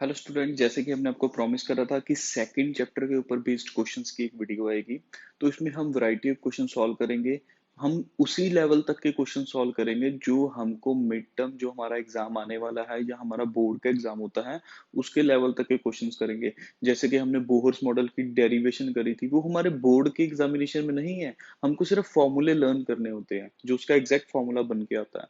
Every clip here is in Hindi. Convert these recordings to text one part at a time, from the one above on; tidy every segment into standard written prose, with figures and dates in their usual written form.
हेलो स्टूडेंट, जैसे कि हमने आपको प्रॉमिस करा था कि सेकंड चैप्टर के ऊपर बेस्ड क्वेश्चंस की एक वीडियो आएगी। तो इसमें हम वैरायटी ऑफ क्वेश्चन सॉल्व करेंगे। हम उसी लेवल तक के क्वेश्चन सॉल्व करेंगे जो हमको मिड टर्म, जो हमारा एग्जाम आने वाला है या हमारा बोर्ड का एग्जाम होता है, उसके लेवल तक के क्वेश्चंस करेंगे। जैसे कि हमने बोहर्स मॉडल की डेरिवेशन करी थी, वो हमारे बोर्ड के एग्जामिनेशन में नहीं है। हमको सिर्फ फॉर्मूले लर्न करने होते हैं, जो उसका एग्जैक्ट फॉर्मूला बन के आता है।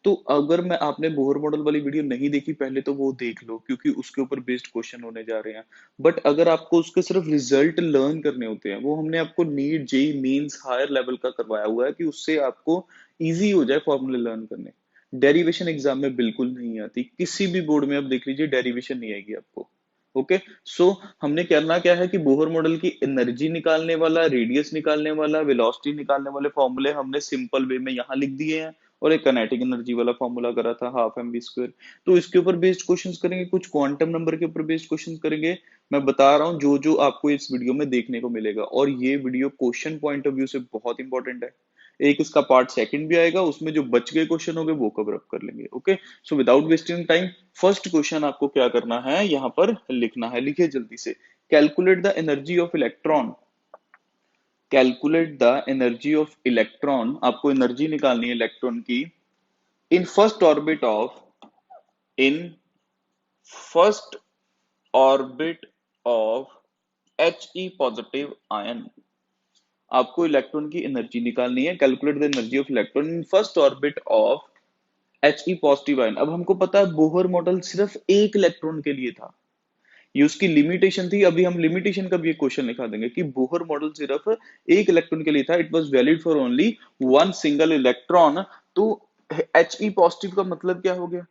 तो अगर मैं आपने बोहर मॉडल वाली वीडियो नहीं देखी पहले, तो वो देख लो, क्योंकि उसके ऊपर बेस्ड क्वेश्चन होने जा रहे हैं। बट अगर आपको उसके सिर्फ रिजल्ट लर्न करने होते हैं, वो हमने आपको NEET JEE means higher level का करवाया हुआ है कि उससे आपको इजी हो जाए फॉर्मूले लर्न करने। डेरिवेशन एग्जाम में बिल्कुल नहीं आती, किसी भी बोर्ड में आप देख लीजिए डेरिवेशन नहीं आएगी आपको। ओके। सो हमने करना क्या है कि बोहर मॉडल की एनर्जी निकालने वाला, रेडियस निकालने वाला, वेलोसिटी निकालने वाले फॉर्मूले हमने सिंपल वे में यहाँ लिख दिए हैं। और एक काइनेटिक एनर्जी वाला फॉर्मूला करा था, हाफ एम बी स्क्वायर। तो इसके ऊपर बेस्ड क्वेश्चंस करेंगे, कुछ क्वांटम नंबर के ऊपर बेस्ड क्वेश्चंस करेंगे। मैं बता रहा हूँ जो जो आपको इस वीडियो में देखने को मिलेगा, और ये video question point of view से बहुत इंपॉर्टेंट है। एक इसका पार्ट सेकंड भी आएगा, उसमें जो बच गए क्वेश्चन होंगे वो कवर अप कर लेंगे। Okay. So without wasting time, first question आपको क्या करना है, यहाँ पर लिखना है। लिखिए जल्दी से। Calculate the energy of electron. Calculate the energy of electron, आपको एनर्जी निकालनी है इलेक्ट्रॉन की। In first orbit of in first orbit of H E positive ion. आपको इलेक्ट्रॉन की एनर्जी निकालनी है। Calculate the energy of electron in first orbit of H E positive ion. अब हमको पता है बोहर मॉडल सिर्फ एक इलेक्ट्रॉन के लिए था, ये उसकी लिमिटेशन थी। अभी हम लिमिटेशन का भी एक क्वेश्चन लिखा देंगे कि बोहर मॉडल सिर्फ एक इलेक्ट्रॉन के लिए था। It was valid for only one single electron. तो एच ई पॉजिटिव का मतलब क्या हो गया?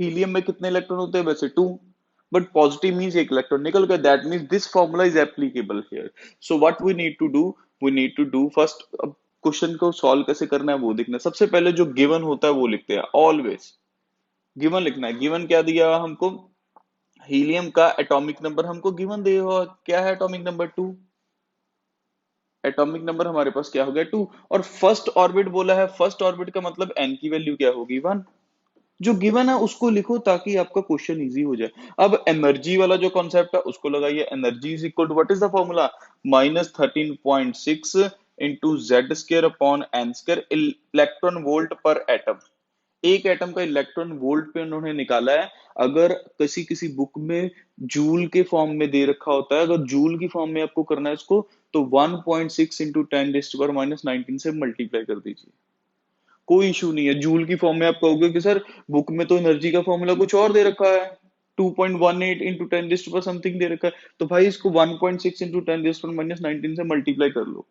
हीलियम में कितने इलेक्ट्रॉन होते हैं? वैसे टू। बट पॉजिटिव मींस एक इलेक्ट्रॉन निकल गया। That means this formula is applicable here. So what we need to do, we need to do first, अब क्वेश्चन को सॉल्व कैसे करना है वो देखना है। सबसे पहले जो गिवन होता है वो लिखते हैं ऑलवेज। गिवन लिखना है। गिवन क्या दिया हमको? हीलियम का एटॉमिक नंबर हमको गिवन दिया हुआ क्या है? Atomic number two. Atomic number हमारे पास क्या हो गया? टू। और फर्स्ट ऑर्बिट बोला है, फर्स्ट ऑर्बिट का मतलब एन की वैल्यू क्या होगी? वन। जो गिवन है उसको लिखो ताकि आपका क्वेश्चन इजी हो जाए। अब एनर्जी वाला जो कॉन्सेप्ट है उसको लगाइए। Energy is equal to, what is the formula? -13.6 into Z square upon N square, electron volt per atom. एक एटम का इलेक्ट्रॉन वोल्ट पे उन्होंने निकाला है। अगर किसी किसी बुक में जूल के फॉर्म में दे रखा होता है, अगर जूल की फॉर्म में आपको करना है इसको, तो 1.6 इंटू 10⁻⁻⁹ से मल्टीप्लाई कर दीजिए। कोई इशू नहीं है। जूल की फॉर्म में आप कहोगे कि सर बुक में तो एनर्जी का फॉर्मूला कुछ और दे रखा है, 2.18 इंटू 10 पर समथिंग दे रखा है, तो भाई इसको 1.6 इंटू 10⁻⁹ से मल्टीप्लाई कर लो,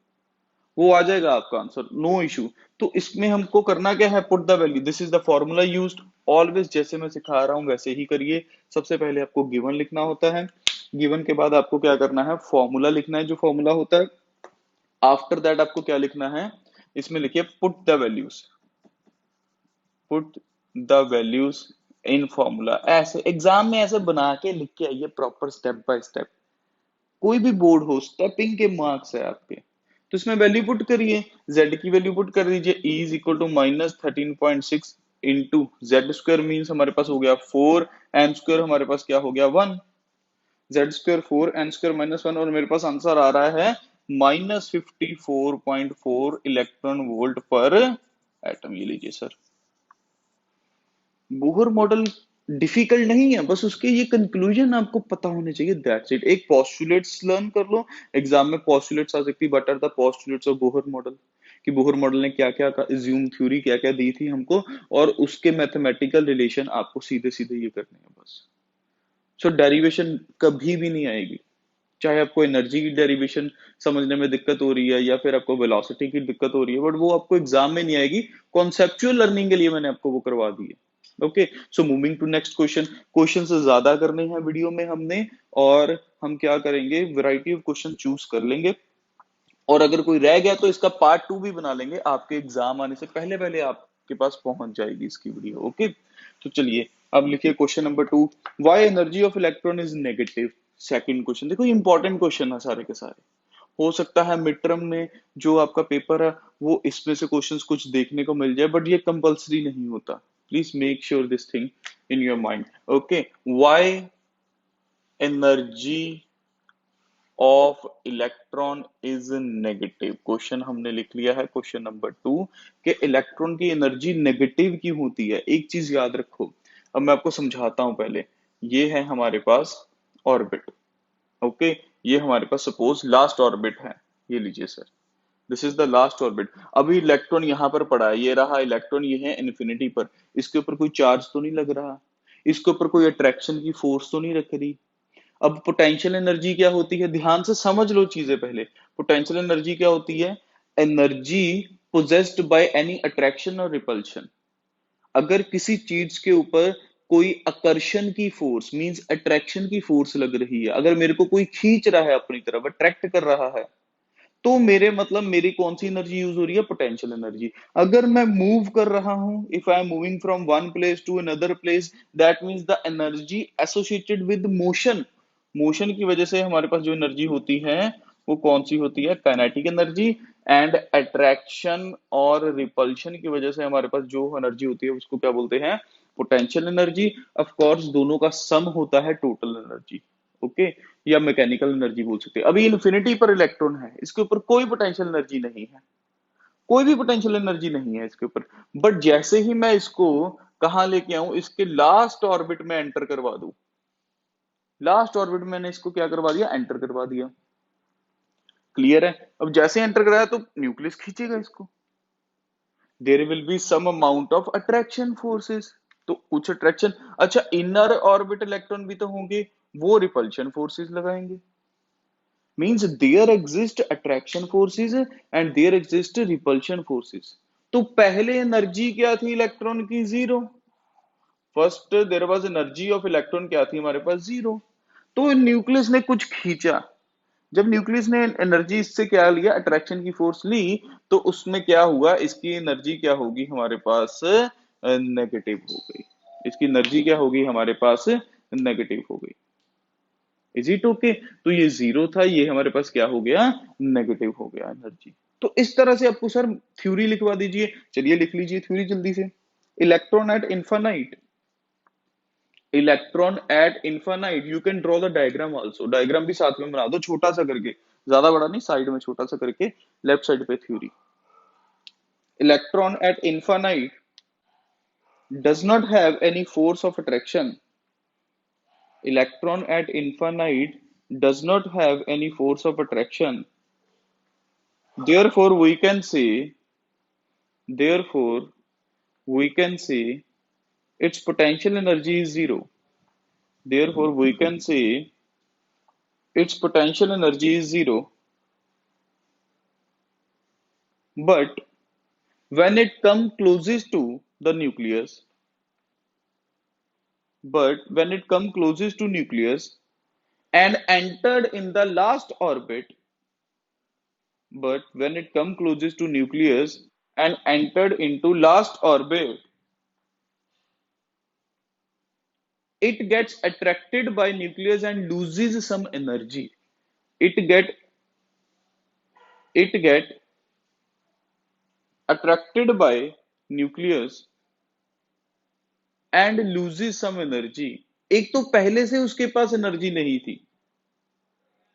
वो आ जाएगा आपका आंसर, नो इशू। तो इसमें हमको करना क्या है? Put the value, this is the formula used. Always जैसे मैं सिखा रहा हूं वैसे ही करिए। सबसे पहले आपको गिवन लिखना होता है। गिवन के बाद आपको क्या करना है? फॉर्मूला लिखना है, जो फॉर्मूला होता है। आफ्टर दैट आपको क्या लिखना है? इसमें लिखिए put the values. Put the values in formula. ऐसे एग्जाम में ऐसे बना के लिख के आइए, प्रॉपर स्टेप बाय स्टेप। कोई भी बोर्ड हो, स्टेपिंग के मार्क्स है आपके। तो इसमें वैल्यू पुट करिए। जेड की वैल्यू पुट कर दीजिए। E is equal to -13.6 into Z square, means हमारे पास हो गया 4। एन स्क्वायर हमारे पास क्या हो गया? 1। जेड स्क्वायर 4, एन स्क्वायर -1, और मेरे पास आंसर आ रहा है -54.4 इलेक्ट्रॉन वोल्ट पर एटम। ये लीजिए सर। बोहर मॉडल डिफिकल्ट नहीं है, बस उसके ये कंक्लूजन आपको पता होने चाहिए, दैट्स इट। एक पोस्टुलेट्स लर्न कर लो। एग्जाम में पोस्टुलेट्स आ सकती है, but are the postulates of Bohr model, कि बोहर मॉडल ने क्या क्या एज्यूम थ्योरी क्या क्या दी थी हमको, और उसके मैथमेटिकल रिलेशन आपको सीधे सीधे ये करने हैं बस। सो डेरिवेशन कभी भी नहीं आएगी। चाहे आपको एनर्जी की डेरिवेशन समझने में दिक्कत हो रही है, या फिर आपको वेलोसिटी की दिक्कत हो रही है, बट वो आपको एग्जाम में नहीं आएगी। कॉन्सेप्चुअल लर्निंग के लिए मैंने आपको वो करवा दी है। Okay. So moving to next question. Question से ज्यादा करने हैं वीडियो में हमने, और हम क्या करेंगे, वैरायटी ऑफ क्वेश्चन चूज कर लेंगे। और अगर कोई रह गया तो इसका पार्ट 2 भी बना लेंगे, आपके एग्जाम आने से पहले पहले आपके पास पहुंच जाएगी इसकी वीडियो। ओके। तो चलिए अब लिखिए question number 2। Why energy of electron is negative? Second question. देखो इंपॉर्टेंट क्वेश्चन है सारे के सारे। हो सकता है मिड टर्म में जो आपका पेपर है वो इसमें से क्वेश्चंस कुछ देखने को मिल जाए, बट ये कंपलसरी नहीं होता। Please make sure this thing in your mind. Okay. Why energy of electron is negative. Question हमने लिख लिया है क्वेश्चन नंबर 2 कि इलेक्ट्रॉन की एनर्जी नेगेटिव क्यों होती है। एक चीज याद रखो, अब मैं आपको समझाता हूं। पहले ये है हमारे पास ऑर्बिट, ओके। ये हमारे पास सपोज लास्ट ऑर्बिट है, ये लीजिए sir, this is the last orbit. अभी इलेक्ट्रॉन यहां पर पड़ा है, ये रहा इलेक्ट्रॉन, ये है इन्फिनिटी पर। इसके ऊपर कोई चार्ज तो नहीं लग रहा, इसके ऊपर कोई अट्रैक्शन की फोर्स तो नहीं रख रही। अब पोटेंशियल एनर्जी क्या होती है, ध्यान से समझ लो चीजें पहले। पोटेंशियल एनर्जी क्या होती है, energy possessed by any attraction और रिपल्शन। अगर किसी चीज के ऊपर कोई आकर्षण की फोर्स मींस अट्रैक्शन की फोर्स लग रही है, अगर मेरे को कोई खींच रहा है अपनी तरफ, अट्रैक्ट कर रहा है, तो मेरे मतलब मेरी कौन सी एनर्जी यूज हो रही है, पोटेंशियल एनर्जी। अगर मैं मूव कर रहा हूं, if I am moving from one place to another place, that means the energy associated with motion. Motion की वजह से हमारे पास जो एनर्जी होती है वो कौन सी होती है, काइनेटिक एनर्जी। एंड अट्रैक्शन और रिपल्शन की वजह से हमारे पास जो एनर्जी होती है उसको क्या बोलते हैं, पोटेंशियल एनर्जी। ऑफ कोर्स दोनों का सम होता है टोटल एनर्जी, ओके। या मैकेनिकल एनर्जी बोल सकते हैं। अभी इन्फिनिटी पर इलेक्ट्रॉन है, इसके ऊपर कोई पोटेंशियल एनर्जी नहीं है, कोई भी पोटेंशियल एनर्जी नहीं है इसके ऊपर। बट जैसे ही मैं इसको कहां लेके आऊं, इसके लास्ट ऑर्बिट में एंटर करवा दूं, लास्ट ऑर्बिट में मैंने इसको क्या करवा दिया, एंटर करवा दिया। क्लियर है। अब जैसे एंटर कराया तो न्यूक्लियस खींचेगा इसको, there will be some amount of attraction forces, तो कुछ अट्रैक्शन। अच्छा, इनर ऑर्बिट इलेक्ट्रॉन भी तो होंगे, वो रिपल्शन फोर्सेस लगाएंगे। means there exist attraction forces and there exist repulsion forces। तो पहले एनर्जी क्या थी इलेक्ट्रॉन की, zero. First there was energy of electron क्या थी हमारे पास, जीरो। तो न्यूक्लियस ने कुछ खींचा, जब न्यूक्लियस ने एनर्जी इससे क्या लिया, अट्रैक्शन की फोर्स ली, तो उसमें क्या हुआ, इसकी एनर्जी क्या होगी हमारे पास, नेगेटिव हो गई। इसकी एनर्जी क्या होगी हमारे पास, नेगेटिव हो गई। Is it okay. तो ये जीरो था, ये हमारे पास क्या हो गया, नेगेटिव हो गया एनर्जी। तो इस तरह से आपको सर थ्योरी लिखवा दीजिए। चलिए लिख लीजिए थ्योरी जल्दी से। Electron at infinite, electron at infinite, you can draw the diagram also, diagram भी साथ में बना दो छोटा सा करके, ज्यादा बड़ा नहीं, साइड में छोटा सा करके, लेफ्ट साइड पे theory. Electron at infinite does not have any force of attraction, electron at infinite does not have any force of attraction, therefore we can say, therefore we can say its potential energy is zero, therefore we can say its potential energy is zero. But when it comes closest to the nucleus, but when it comes closest to nucleus and entered in the last orbit, but when it comes closest to nucleus and entered into last orbit, it gets attracted by nucleus and loses some energy. It get it get attracted by nucleus and loses some energy। एक तो पहले से उसके पास एनर्जी नहीं थी,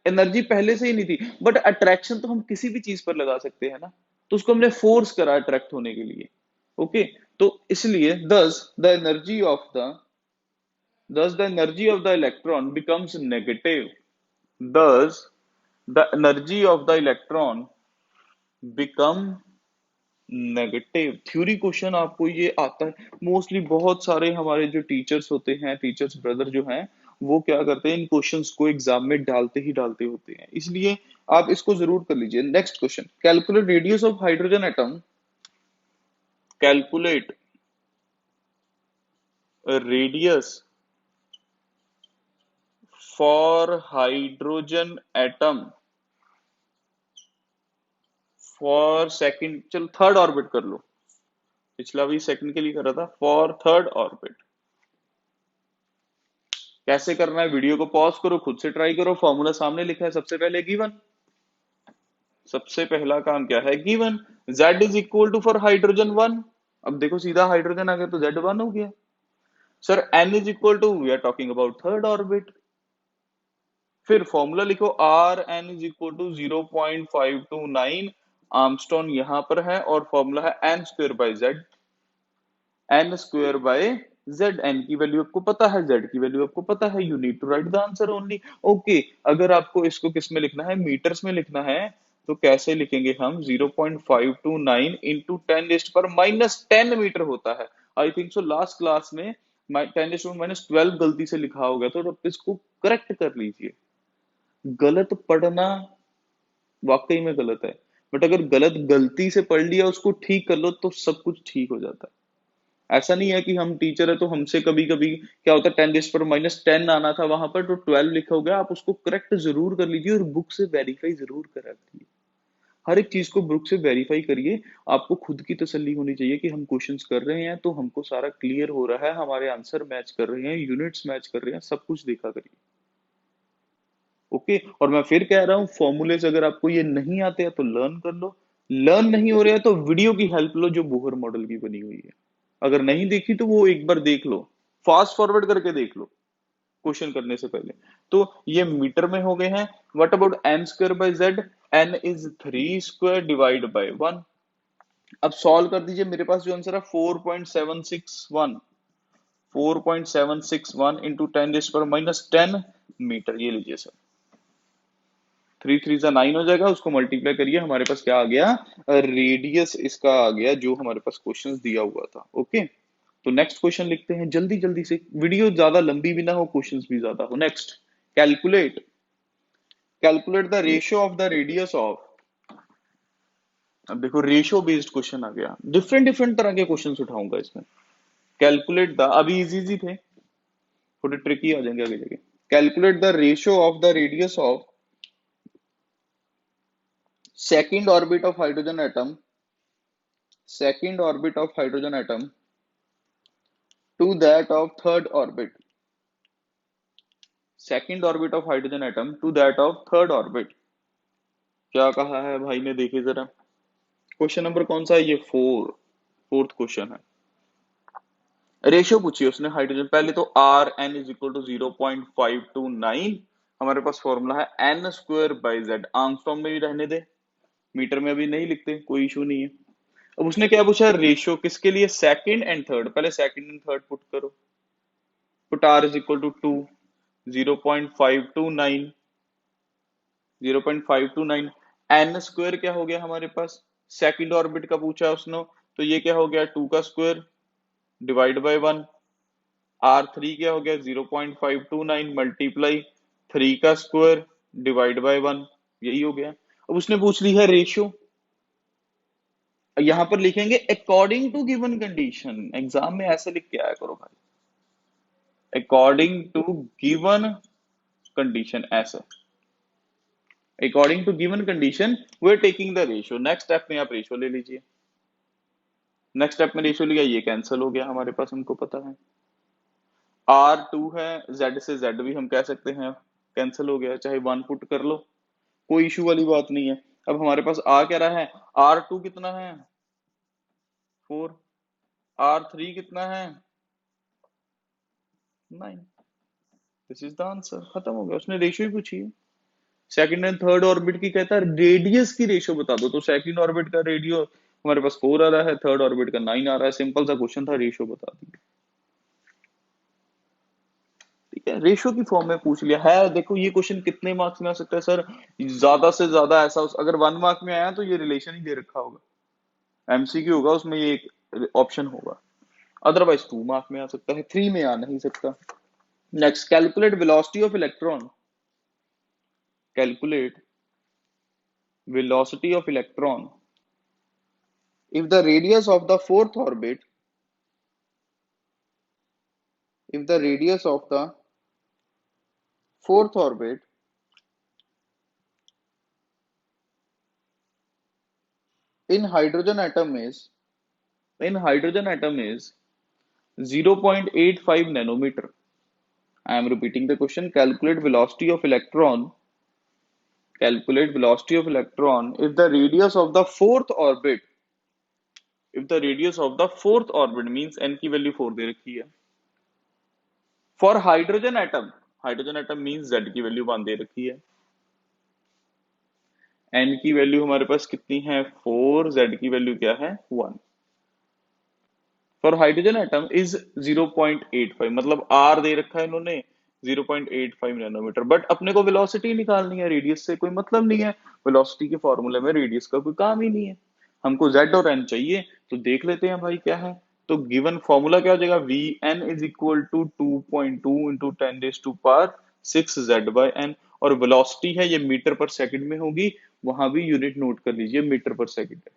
एनर्जी पहले से ही नहीं थी, बट अट्रैक्शन तो हम किसी भी चीज पर लगा सकते हैं ना, तो उसको हमने फोर्स करा अट्रैक्ट होने के लिए, ओके। तो इसलिए thus the energy of the electron becomes negative, thus the energy of the electron become negative. Theory question आपको ये आता है मोस्टली, बहुत सारे हमारे जो टीचर्स होते हैं, टीचर्स ब्रदर जो हैं, वो क्या करते हैं, इन क्वेश्चंस को एग्जाम में डालते ही डालते होते हैं, इसलिए आप इसको जरूर कर लीजिए। Next question, calculate radius of hydrogen atom, calculate radius for hydrogen atom for second, चलो थर्ड ऑर्बिट कर लो, पिछला भी सेकंड के लिए कर रहा था, फॉर थर्ड ऑर्बिट। कैसे करना है, वीडियो को पॉज करो, खुद से ट्राई करो, फॉर्मूला सामने लिखा है, सबसे पहले गिवन, सबसे पहला काम क्या है, given. Z is equal to for hydrogen 1, अब देखो सीधा हाइड्रोजन आ गया तो Z1 हो गया। Sir N is equal to, we are talking about third orbit, फिर फॉर्मूला लिखो Rn is equal to 0.529 armstrong यहां पर है और फॉर्मूला है n square by Z, N square by Z. N की वैल्यू आपको पता है, जेड की वैल्यू आपको पता है, you need to write the answer only. Okay, अगर आपको इसको किस में लिखना है, मीटर्स में लिखना है, तो कैसे लिखेंगे हम, 0.529 इंटू 10⁻⁻10 मीटर होता है। I think so last class में 10⁻⁻12 गलती से लिखा हो गया, तो आप इसको करेक्ट कर लीजिए। गलत पढ़ना वाकई में गलत है, बट अगर गलत गलती से पढ़ लिया उसको ठीक कर लो तो सब कुछ ठीक हो जाता है। ऐसा नहीं है कि हम टीचर है तो हमसे कभी कभी क्या होता है, 10⁻⁻10 आना था वहां पर तो 12 लिखा हो गया, आप उसको करेक्ट जरूर कर लीजिए और बुक से वेरीफाई जरूर करा लीजिए। हर एक चीज को बुक से वेरीफाई करिए। आपको खुद की तसल्ली होनी चाहिए कि हम क्वेश्चंस कर रहे हैं तो हमको सारा क्लियर हो रहा है, हमारे आंसर मैच कर रहे हैं, यूनिट्स मैच कर रहे हैं, सब कुछ देखा करिए। ओके, और मैं फिर कह रहा हूँ, फॉर्मूलेज अगर आपको ये नहीं आते हैं तो लर्न कर लो, लर्न नहीं हो रहा है तो वीडियो की हेल्प लो जो बोहर मॉडल की बनी हुई है। अगर नहीं देखी तो वो एक बार देख लो, फास्ट फॉरवर्ड करके देख लो क्वेश्चन करने से पहले। तो ये मीटर में हो गए हैं। What about N square by Z, N is 3 square divide by 1। अब सॉल्व कर दीजिए, मेरे पास जो आंसर है 4.761, 4.761 इंटू 10⁻⁻10 मीटर, ये लीजिए सर। 3 3 जा 9 हो जाएगा, उसको मल्टीप्लाई करिए, हमारे पास क्या आ गया, रेडियस इसका आ गया जो हमारे पास क्वेश्चंस दिया हुआ था। ओके, तो नेक्स्ट क्वेश्चन लिखते हैं जल्दी जल्दी से, वीडियो ज्यादा लंबी भी ना हो, क्वेश्चंस भी ज्यादा हो। Next, calculate calculate the ratio of the radius of. अब देखो रेशियो बेस्ड क्वेश्चन आ गया, डिफरेंट डिफरेंट तरह के क्वेश्चंस उठाऊंगा इसमें। कैलकुलेट द, अभी इजी इजी थे, थोड़े ट्रिकी आ जाएंगे आगे जाके। Calculate the ratio of the radius of second orbit of hydrogen atom, second orbit of hydrogen atom to that of third orbit, second orbit of hydrogen atom to that of third orbit। क्या कहा है भाई ने, देखिए जरा क्वेश्चन नंबर कौन सा है ये, फोर्थ क्वेश्चन है। रेशियो पूछिए उसने हाइड्रोजन, पहले तो R N is equal to 0.529, हमारे पास फॉर्मूला है N square by Z. Armstrong में भी रहने दे, मीटर में अभी नहीं लिखते, कोई इशू नहीं है। अब उसने क्या पूछा, रेशियो किसके लिए, सेकंड एंड थर्ड। पहले सेकंड एंड थर्ड पुट करो, put R is equal to 2, 0.529, 0.529, N square क्या हो गया हमारे पास, सेकंड ऑर्बिट का पूछा उसने, तो ये क्या हो गया 2 का square divide by 1। R three क्या हो गया 0.529 मल्टीप्लाई 3 का स्क्वायर डिवाइड बाय 1, यही हो गया। अब उसने पूछ ली है रेशियो, यहां पर लिखेंगे according to given condition. Exam में ऐसे लिख के आया करो भाई, अकॉर्डिंग टू गिवन कंडीशन, ऐसे according to given condition we are taking the ratio. Next step में आप रेशियो ले लीजिए, नेक्स्ट स्टेप में रेशियो लिया, ये कैंसिल हो गया हमारे पास, हमको पता है R2 है, Z से Z भी हम कह सकते हैं, कैंसिल हो गया, चाहे 1 पुट कर लो, कोई इशू वाली बात नहीं है। अब हमारे पास आ क्या रहा है, R2 कितना है 4, R3 कितना है 9, दिस इज द आंसर, खत्म हो गया। उसने रेशियो ही पूछी है, सेकंड एंड थर्ड ऑर्बिट की, कहता है रेडियस की रेशियो बता दो, तो सेकंड ऑर्बिट का रेडियो हमारे पास 4 आ रहा है, थर्ड ऑर्बिट का 9 आ रहा है, सिंपल सा क्वेश्चन था, रेशियो बता दी। ठीक है, रेशियो की फॉर्म में पूछ लिया है। देखो ये क्वेश्चन कितने मार्क्स में आ सकता है सर, ज्यादा से ज्यादा ऐसा अगर 1 मार्क में आया तो ये रिलेशन ही दे रखा होगा, एमसीक्यू होगा उसमें, ये एक ऑप्शन होगा, अदरवाइज 2 मार्क में आ सकता है, 3 में आ नहीं सकता। Next, calculate velocity of electron, calculate velocity of electron if the radius of the fourth orbit, if the radius of the fourth orbit in hydrogen atom is, in hydrogen atom is 0.85 nanometer। I am repeating the question, calculate velocity of electron, calculate velocity of electron if the radius of the fourth orbit, if the radius of the fourth orbit means n की वैल्यू 4 दे रखी है, for hydrogen atom, hydrogen atom means Z की वैल्यू बांध दे रखी है, N की वैल्यू हमारे पास कितनी है 4, Z की वैल्यू क्या है 1। फॉर हाइड्रोजन एटम इज 0.85, मतलब R दे रखा है इन्होंने 0.85 नैनोमीटर, बट अपने को वेलोसिटी निकालनी है, रेडियस से कोई मतलब नहीं है, वेलोसिटी के फॉर्मूले में रेडियस का कोई काम ही नहीं है, हमको Z और N चाहिए। तो देख लेते हैं भाई क्या है। तो गिवन फॉर्मूला क्या हो जाएगा, Vn is equal to 2.2 into 10⁻⁶ Z/N, और वेलोसिटी है ये मीटर पर सेकंड में होगी, वहां भी यूनिट नोट कर लीजिए, मीटर पर सेकंड है।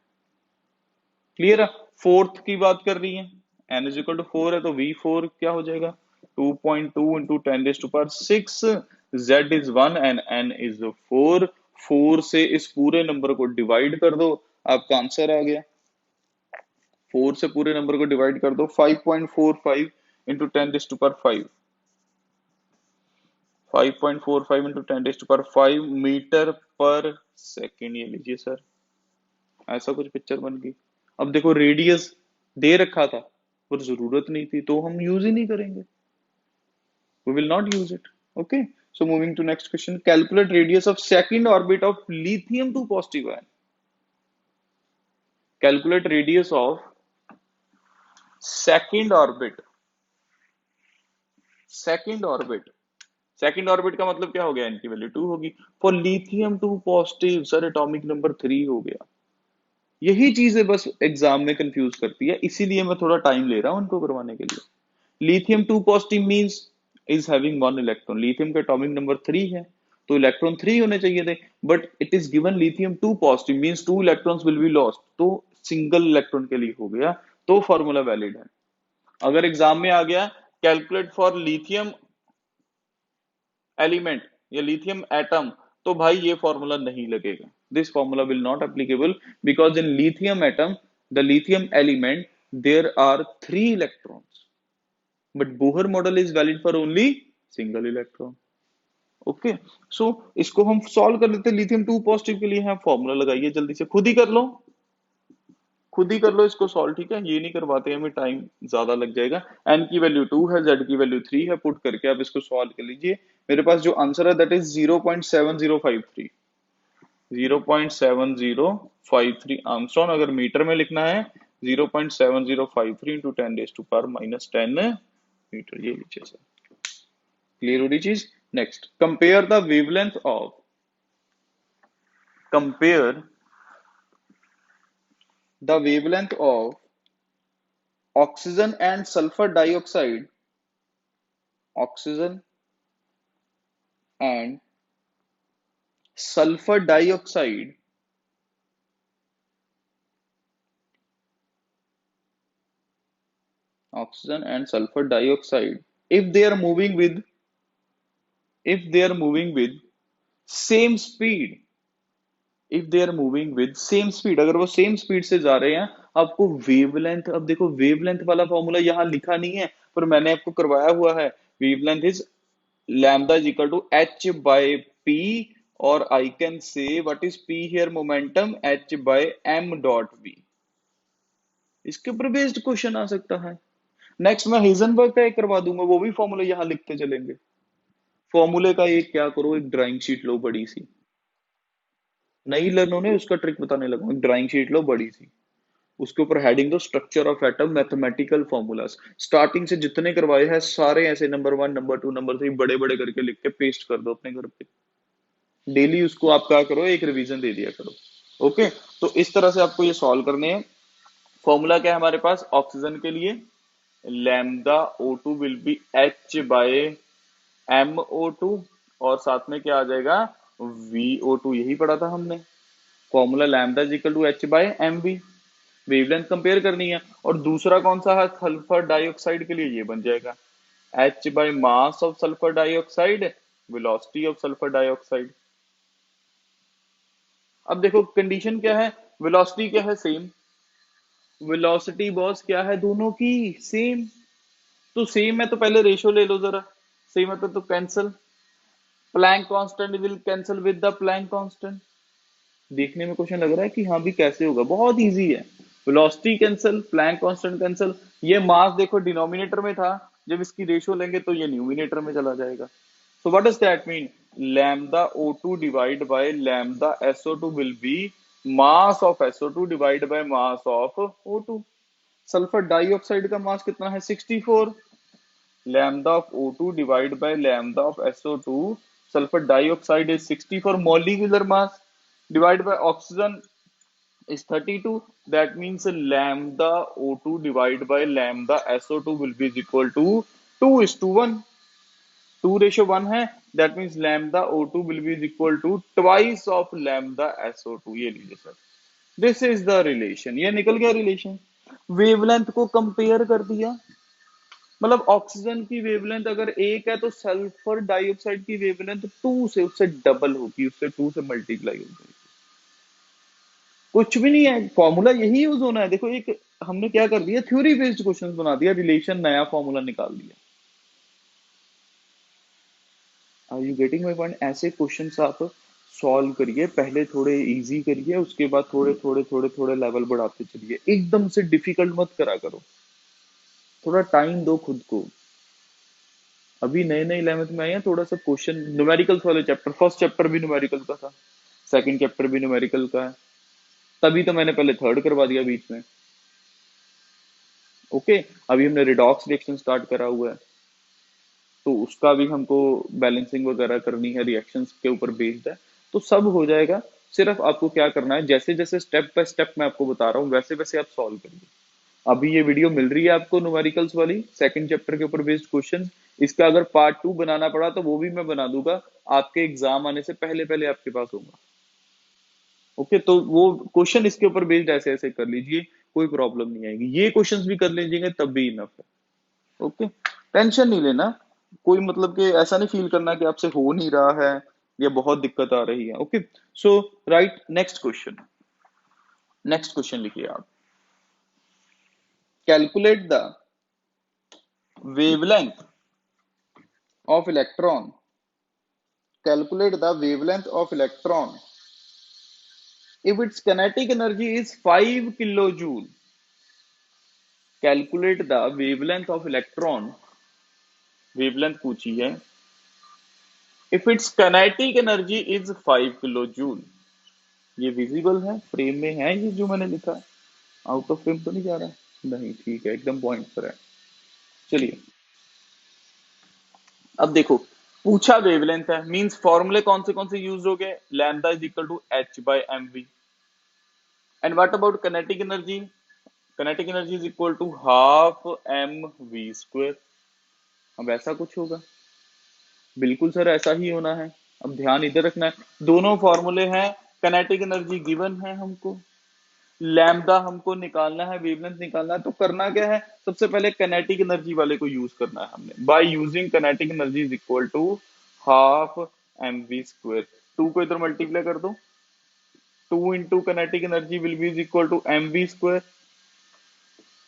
क्लियर है। फोर्थ की बात कर रही है, n इज इक्वल टू 4 है, तो V4 क्या हो जाएगा 2.2 into 10⁻⁶, Z is 1 and N is 4। 4 से इस पूरे नंबर को डिवाइड कर दो, आपका आंसर आ गया। 4 से पूरे नंबर को डिवाइड कर दो, 5.45 इंटू 10⁵, 5.45 इंटू 10⁵ मीटर पर सेकेंड, ये लीजिए सर, ऐसा कुछ पिक्चर बन गई। अब देखो रेडियस दे रखा था पर जरूरत नहीं थी, तो हम यूज ही नहीं करेंगे, we will not use it। okay, so moving to next question, calculate radius of second orbit of lithium 2 positive ion। calculate radius of second orbit, second orbit, second orbit का मतलब क्या हो गया, इनकी वैल्यू 2 होगी। For lithium 2 positive sir atomic number 3 हो गया। यही चीजें बस एग्जाम में कंफ्यूज करती है, इसीलिए मैं थोड़ा टाइम ले रहा हूं उनको करवाने के लिए। Lithium 2 positive means is having 1 electron, lithium का एटॉमिक नंबर 3 है, तो इलेक्ट्रॉन 3 होने चाहिए थे, but it is given lithium 2 positive means 2 electrons will be lost, तो सिंगल इलेक्ट्रॉन के लिए हो गया, तो फॉर्मूला वैलिड है। अगर एग्जाम में आ गया कैलकुलेट फॉर लिथियम एलिमेंट या लिथियम एटम, तो भाई ये फॉर्मूला नहीं लगेगा, this formula will not applicable, because in lithium atom the lithium element there are 3 electrons, but Bohr model is valid for only single electron. Okay, so इसको हम सॉल्व कर लेते हैं। लिथियम 2 पॉजिटिव के लिए है, फॉर्मूला लगाइए जल्दी से, खुद ही कर लो, खुद ही कर लो इसको सॉल्व, ठीक है, ये नहीं करवाते, हमें टाइम ज्यादा लग जाएगा। एन की वैल्यू 2 है, जेड की वैल्यू 3 है, पुट करके आप इसको सॉल्व कर लीजिए। मेरे पास जो आंसर है दैट इज 0.7053, 0.7053 आर्मस्ट्रॉन, अगर मीटर में लिखना है 0.7053 इंटू 10⁻⁻10 मीटर, ये लीजिए सर। क्लियर हो रही चीज। Next, compare the wavelength of, compare the wavelength of oxygen and sulfur dioxide, oxygen and sulfur dioxide oxygen and sulfur dioxide if they are moving with, if they are moving with same speed, if they are moving with same speed, अगर वो सेम स्पीड से जा रहे हैं, आपको वेवलेंथ, अब देखो वेवलेंथ वाला फॉर्मूला यहाँ लिखा नहीं है, पर मैंने आपको करवाया हुआ है। Wavelength is lambda is equal to h by p, और I can say what is p here, momentum h by m dot v। इसके ऊपर बेस्ड क्वेश्चन आ सकता है। नेक्स्ट मैं हेजनबर्ग का एक करवा दूंगा, वो भी फॉर्मूला यहाँ लिखते चलेंगे। फॉर्मूले का एक क्या करो, एक ड्राइंग शीट लो बड़ी सी, नहीं लर्नो ने उसका ट्रिक बताने लगा, एक ड्राइंग शीट लो बड़ी सी, उसके ऊपर हेडिंग दो structure of atom mathematical formulas, starting से जितने करवाए हैं सारे ऐसे नंबर 1 नंबर 2 नंबर 3 बड़े बड़े करके लिख के पेस्ट कर दो अपने घर पे, डेली उसको आप क्या करो, एक रिवीजन दे दिया करो। ओके, तो इस तरह से आपको ये सॉल्व करने हैं। फॉर्मूला क्या है हमारे पास ऑक्सीजन के लिए, lambda O2 will be h by MO2, और साथ में क्या आ जाएगा VO2, यही पढ़ा था हमने, formula lambda is equal to h by mv, wavelength compare करनी है। और दूसरा कौन सा है सल्फर डाइऑक्साइड के लिए, ये बन जाएगा h by mass of sulphur dioxide, velocity of sulphur dioxide. अब देखो कंडीशन क्या है, वेलोसिटी क्या है सेम, वेलोसिटी बॉस क्या है दोनों की सेम, तो सेम है तो पहले रेशियो ले लो जरा, सेम है तो cancel, Planck constant will cancel with the Planck constant. देखने में क्वेश्चन लग रहा है कि हाँ भी कैसे होगा, बहुत इजी है, velocity cancel, Planck constant cancel, ये मास देखो डिनोमिनेटर में था, जब इसकी रेशियो लेंगे तो ये न्यूमिनेटर में चला जाएगा। So what does that mean? Lambda O2 divided by lambda SO2 will be mass of SO2 divided by mass of O2. Sulphur dioxide का मास कितना है 64. Lambda of O2 divided by lambda of SO2. Sulfur dioxide is 64 molecular mass divided by oxygen is 32. That means lambda O2 divided by lambda SO2 will be equal to 2:1. 2:1 है. That means lambda O2 will be equal to twice of lambda SO2. ये लीजिए sir. This is the relation. ये निकल गया रिलेशन. वेवलेंथ को कंपेयर कर दिया. मतलब ऑक्सीजन की वेवलेंथ अगर 1 है तो सल्फर डाइऑक्साइड की वेवलेंथ 2 से उससे डबल होगी, उससे 2 से मल्टीप्लाई होगी. कुछ भी नहीं है, फॉर्मूला यही यूज होना है. देखो एक हमने क्या कर दिया, थ्योरी बेस्ड क्वेश्चंस बना दिया, रिलेशन नया फॉर्मूला निकाल दिया. Are you getting my point? ऐसे क्वेश्चंस आप सॉल्व करिए, पहले थोड़े इजी करिए, उसके बाद थोड़े थोड़े थोड़े थोड़े लेवल बढ़ाते चलिए. एकदम से डिफिकल्ट मत करा करो, थोड़ा टाइम दो खुद को. अभी नए नए 11th में आए हैं, थोड़ा सा क्वेश्चन न्यूमेरिकल्स वाले चैप्टर, फर्स्ट चैप्टर भी न्यूमेरिकल का था, सेकंड चैप्टर भी न्यूमेरिकल का है, तभी तो मैंने पहले थर्ड करवा दिया बीच में. ओके, अभी हमने रिडॉक्स रिएक्शन स्टार्ट करा हुआ है, तो उसका भी हमको बैलेंसिंग वगैरह करनी है, रिएक्शंस के ऊपर बेस्ड है, तो सब हो जाएगा. सिर्फ आपको क्या करना है, जैसे जैसे स्टेप बाय स्टेप मैं आपको बता रहा हूँ वैसे वैसे आप सॉल्व करिए. अभी ये वीडियो मिल रही है आपको न्यूमेरिकल्स वाली, सेकंड चैप्टर के ऊपर बेस्ड क्वेश्चन. इसका अगर पार्ट 2 बनाना पड़ा तो वो भी मैं बना दूंगा, आपके एग्जाम आने से पहले पहले आपके पास होगा. ओके, तो वो क्वेश्चन इसके ऊपर बेस्ड ऐसे ऐसे कर लीजिए, कोई प्रॉब्लम नहीं आएगी. ये क्वेश्चंस भी कर लीजिएगा तब भी इनफ है. ओके, टेंशन नहीं लेना, कोई मतलब कि ऐसा नहीं फील करना कि आपसे हो नहीं रहा है या बहुत दिक्कत आ रही है. Okay, so right, next question. Next question लिखिए आप. Calculate the wavelength of electron. Calculate the wavelength of electron if its kinetic energy is 5 kilojoule. Calculate the wavelength of electron, wavelength पूछी है, if its kinetic energy is 5 kilojoule. ये विजिबल है, फ्रेम में है ये जो मैंने लिखा है, आउट ऑफ फ्रेम तो नहीं जा रहा है? नहीं, ठीक है, एकदम पॉइंट पर है. चलिए अब देखो, पूछा वेवलेंथ है, मींस फॉर्मूले कौन से यूज हो गए, lambda is equal to h by m v. And what about kinetic energy? Kinetic energy is equal to half mv square. अब ऐसा कुछ होगा, बिल्कुल सर ऐसा ही होना है. अब ध्यान इधर रखना है, दोनों फॉर्मूले हैं, kinetic energy गिवन है हमको, लैम्डा हमको निकालना है, वेवलेंथ निकालना है. तो करना क्या है, सबसे पहले kinetic energy वाले को यूज करना है हमने. By using kinetic energy is equal to half mv square. 2 को इधर मल्टीप्लाई कर दो, 2 into kinetic energy will be equal to mv square.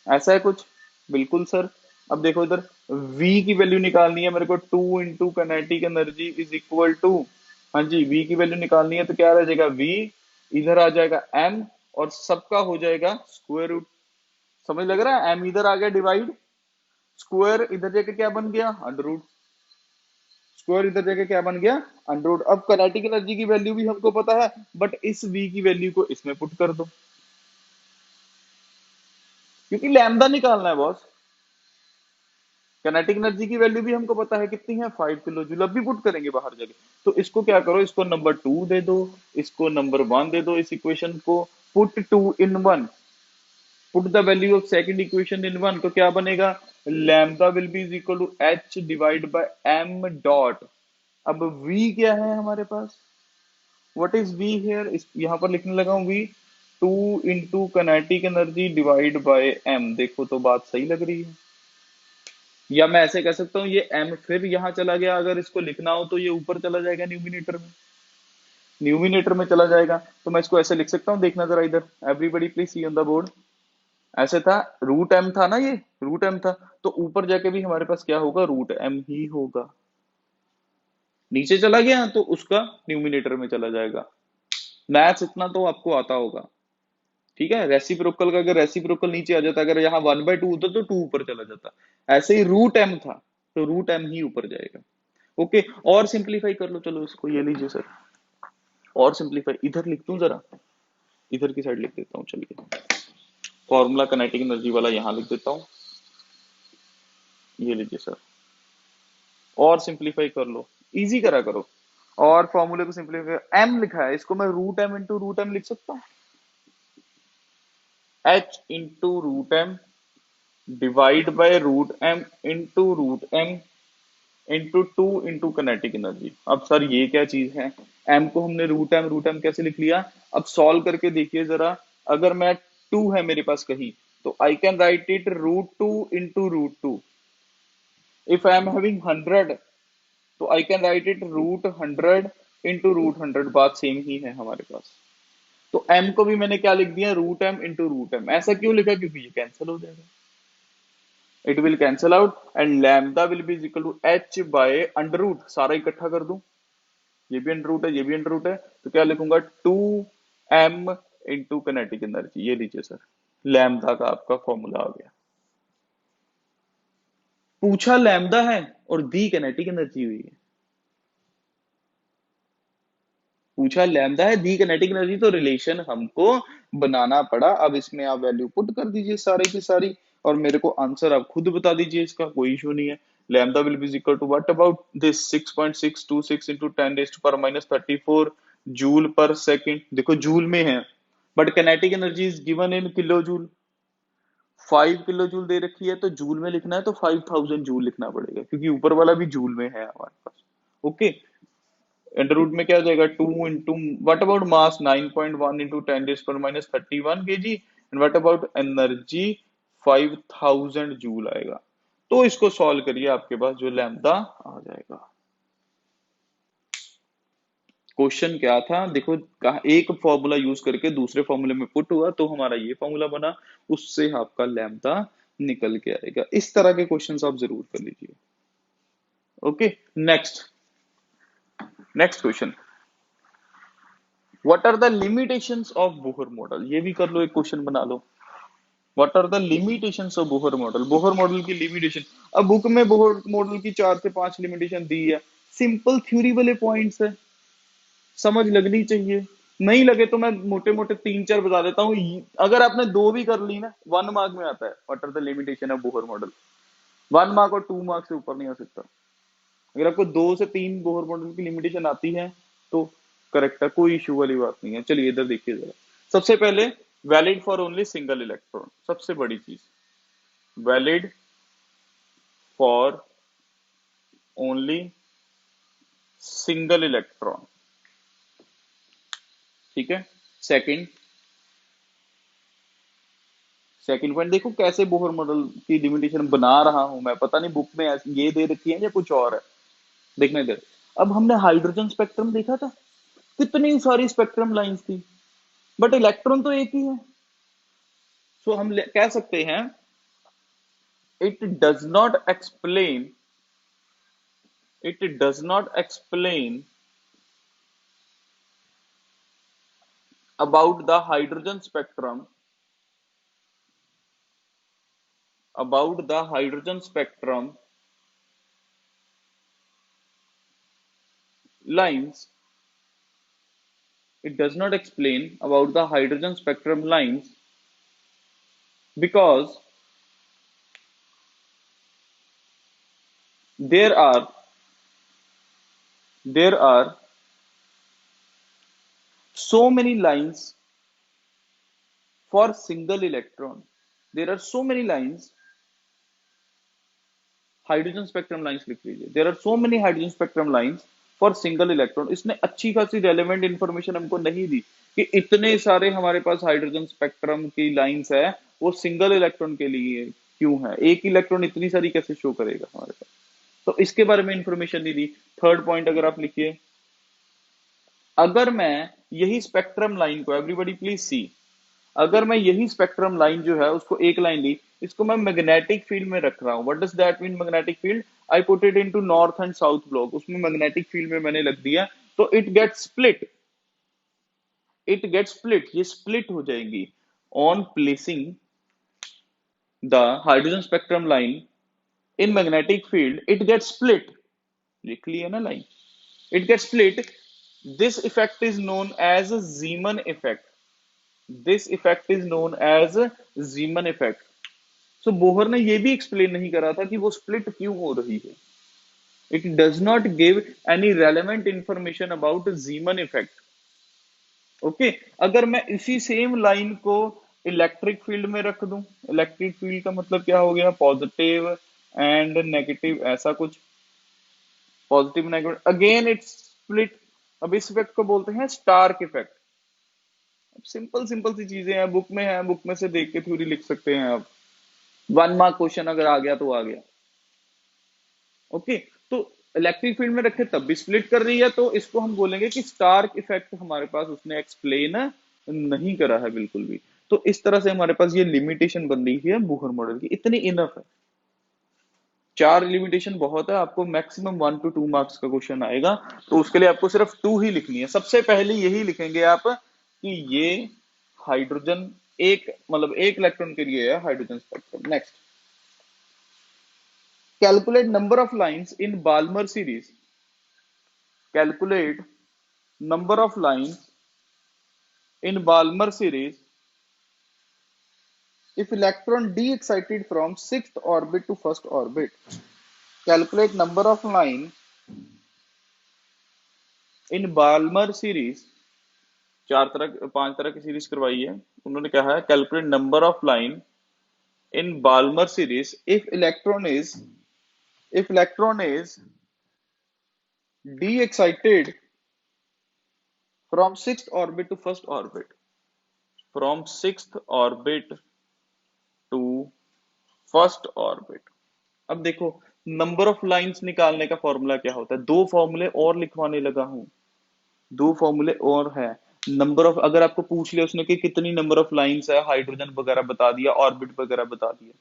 ऐसा है कुछ, बिल्कुल सर. अब देखो इधर v की वैल्यू निकालनी है मेरे को, 2 into kinetic energy is equal to, हाँ जी, v की वैल्यू निकालनी है तो क्या रह जाएगा, v इधर आ जाएगा m और सबका हो जाएगा स्क्वायर रूट. समझ लग रहा है, m इधर आ गया डिवाइड, स्क्वायर इधर जाके क्या बन गया, अंडर रूट. स्क्वायर इधर जाके क्या बन गया, अंडर रूट. अब कनेटिक एनर्जी की वैल्यू भी हमको पता है, बट इस v की वैल्यू को इसमें पुट कर दो, क्योंकि लैम्डा निकालना है बॉस. काइनेटिक एनर्जी की वैल्यू भी हमको पता है कितनी है, 5 किलो जूल. अब भी पुट करेंगे बाहर जाके, तो इसको क्या करो, इसको नंबर 2 दे दो, इसको नंबर 1 दे दो. इस इक्वेशन को put 2 in 1, put the value of second equation in 1, तो क्या बनेगा, lambda will be is equal to h divide by m dot. अब v क्या है हमारे पास, व्हाट इज v हियर, यहां पर लिखने लगा हूं v, 2 into kinetic energy divide by m. देखो तो बात सही लग रही है, या मैं ऐसे कह सकता हूँ ये m फिर यहां चला गया, अगर इसको लिखना हो तो ये ऊपर चला जाएगा न्यूमिनेटर में, न्यूमिनेटर में चला जाएगा. तो मैं इसको ऐसे लिख सकता हूँ, देखना जरा इधर, everybody please see on the board. ऐसे था, रूट m था ना, ये रूट m था, तो ऊपर जाके भी हमारे पास क्या होगा, रूट m ही होगा. नीचे चला गया तो उसका न्यूमिनेटर में चला जाएगा. मैथ्स इतना तो आपको आता होगा, ठीक है. रेसिप्रोकल का अगर रेसिप्रोकल नीचे आ जाता, अगर यहाँ 1/2 होता तो 2 ऊपर चला जाता. ऐसे ही रूट m था तो रूट m ही ऊपर जाएगा. ओके, और सिंप्लीफाई कर लो, चलो इसको, ये लीजिए सर, और सिंप्लीफाई इधर लिख दूं जरा, इधर की साइड लिख देता हूँ, चलिए फॉर्मूला काइनेटिक एनर्जी वाला यहाँ लिख देता हूँ, ये लीजिए सर, और सिंप्लीफाई कर लो, इजी करा करो, और फॉर्मूले को सिंप्लीफाई, एम लिखा है, इसको मैं root m into root m लिख सकता हूँ, h into root m divide by root m into root m into two into kinetic energy. अब सर ये क्या चीज है, एम को हमने रूट एम कैसे लिख लिया, अब सॉल्व करके देखिए जरा, अगर मैं टू है मेरे पास कहीं, तो I can write it root two into root two, if I am having 100, तो I can write it root 100 into root 100, बात सेम ही है हमारे पास। तो m को भी मैंने क्या लिख दिया, root m into root m, ऐसा क्यों लिखा, क्योंकि ये कैंसिल हो जाएगा, it will cancel out, and lambda will be equal to h by under root, सारा इकट्ठा कर दूं, ये भी अंडर रूट है, ये भी अंडर रूट है, तो क्या लिखूंगा, two m into kinetic energy, ये लीजिए सर, लैम्डा का आपका फॉर्मूला आ गया। पूछा लैम्डा है और दी कनेटिक एनर्जी हुई है, पूछा लैम्डा है दी काइनेटिक एनर्जी, तो रिलेशन हमको बनाना पड़ा। अब इसमें आप वैल्यू पुट कर दीजिए सारी की सारी, और मेरे को आंसर आप खुद बता दीजिए, इसका कोई इशू नहीं है। Lambda will be equal to what about this 6.626 into 10 raised to power minus 34 joule per second, देखो जूल में है, but kinetic energy is given in kilo joule, 5 kilo joule दे रखी है, तो जूल में लिखना है तो 5000 जूल लिखना पड़ेगा, क्योंकि ऊपर वाला भी जूल में है हमारे पास। ओके, अंडर रूट में क्या हो जाएगा, 2 into what about mass 9.1 into 10 raise पर minus 31 KG, and what about energy 5000 joule आएगा। तो इसको सॉल्व करिए, आपके पास जो लैम्डा आ जाएगा। क्वेश्चन क्या था देखो, कहा एक फॉर्मूला यूज करके दूसरे फॉर्मूले में पुट हुआ, तो हमारा ये फॉर्मूला बना, उससे आपका लैम्डा निकल के आएगा। इस तरह के क्वेश्चंस आप जरूर कर लीजिए। Okay, next next question, what are the limitations of Bohr model, ये भी कर लो, एक क्वेश्चन बना लो। What are the limitations of Bohr model, Bohr model की लिमिटेशन। अब बुक में बोहर मॉडल की 4 से 5 लिमिटेशन दी है, सिंपल थ्योरी वाले पॉइंट्स है, समझ लगनी चाहिए, नहीं लगे तो मैं मोटे मोटे 3 4 बता देता हूँ। अगर आपने दो भी कर ली ना, 1 मार्क में आता है, what are the limitation of Bohr model, 1 mark और 2 मार्क से ऊपर नहीं हो सकता। अगर आपको 2 से 3 बोहर मॉडल की लिमिटेशन आती है तो करेक्ट है, कोई इशू वाली बात नहीं है। चलिए इधर देखिए जरा, सबसे पहले valid for only single electron, सबसे बड़ी चीज, valid for only single electron, ठीक है। सेकंड, सेकंड पॉइंट देखो कैसे बोहर मॉडल की लिमिटेशन बना रहा हूं मैं, पता नहीं बुक में ये दे रखी है या कुछ और है, देखना इधर। अब हमने हाइड्रोजन स्पेक्ट्रम देखा था, कितनी सारी स्पेक्ट्रम लाइंस थी, बट इलेक्ट्रॉन तो एक ही है। सो हम कह सकते हैं, it does not explain, it does not explain about the hydrogen spectrum, about the hydrogen spectrum lines, it does not explain about the hydrogen spectrum lines, because there are there are so many lines for single electron, there are so many lines, hydrogen spectrum lines लिख लीजिए, there are so many hydrogen spectrum lines for single electron. इसने अच्छी खासी रेलेवेंट इंफॉर्मेशन हमको नहीं दी कि इतने सारे हमारे पास हाइड्रोजन स्पेक्ट्रम की लाइंस है, वो सिंगल इलेक्ट्रॉन के लिए क्यों है, एक इलेक्ट्रॉन इतनी सारी कैसे शो करेगा हमारे पास, तो इसके बारे में इंफॉर्मेशन नहीं दी। थर्ड पॉइंट अगर आप लिखिए, अगर मैं यही स्पेक्ट्रम लाइन को, एवरीबॉडी प्लीज सी, अगर मैं यही स्पेक्ट्रम लाइन जो है उसको एक लाइन ली, इसको मैं मैग्नेटिक फील्ड में रख रहा हूं, what does that mean magnetic field, I put it into north and south block, उसमें मैग्नेटिक फील्ड में मैंने लग दिया, तो it get split, it get split, ये स्प्लिट हो जाएंगी on placing the hydrogen spectrum line in magnetic field, it get split, लिख ली है ना line, it get split, this effect is known as Zeeman effect, this effect is known as Zeeman effect. So Bohr ने ये भी एक्सप्लेन नहीं करा था कि वो स्प्लिट क्यों हो रही है। It does not give any relevant information about जीमन effect. Okay, अगर मैं इसी सेम लाइन को इलेक्ट्रिक फील्ड में रख दूं, इलेक्ट्रिक फील्ड का मतलब क्या हो गया, पॉजिटिव एंड नेगेटिव, ऐसा कुछ, positive negative, again it's split. अब इस इफेक्ट को बोलते हैं स्टार्क इफेक्ट। सिंपल सिंपल सी चीजें हैं, बुक में है, बुक में से देख के थ्योरी लिख सकते हैं आप। 1 मार्क क्वेश्चन अगर आ गया तो आ गया। ओके, तो इलेक्ट्रिक फील्ड में रखे तब भी स्प्लिट कर रही है, तो इसको हम बोलेंगे कि स्टार्क इफेक्ट हमारे पास उसने एक्सप्लेन नहीं करा है बिल्कुल भी। तो इस तरह से हमारे पास ये लिमिटेशन बन रही है बूहर मॉडल की, इतनी इनफ है। 4 लिमिटेशन बहुत है, आपको मैक्सिमम 1 to 2 मार्क्स का क्वेश्चन आएगा, तो उसके लिए आपको सिर्फ 2 ही लिखनी है। सबसे पहले यही लिखेंगे आप कि ये हाइड्रोजन एक, मतलब एक इलेक्ट्रॉन के लिए है hydrogen spectrum. Next, calculate number of lines in Balmer series, calculate number of lines in Balmer series if electron d excited from 6th orbit to 1st orbit, calculate number of lines in Balmer series, 5 तरह की सीरीज करवाई है उन्होंने, कहा है calculate number of line in Balmer series if electron is d excited from 6th orbit to 1st orbit, from 6th orbit to first orbit. अब देखो, नंबर ऑफ लाइंस निकालने का फॉर्मूला क्या होता है, 2 फॉर्मूले और लिखवाने लगा हूं, 2 फॉर्मूले और है। नंबर ऑफ, अगर आपको पूछ लिया उसने कि कितनी नंबर ऑफ लाइंस है, हाइड्रोजन वगैरह बता दिया, ऑर्बिट वगैरह बता दिया,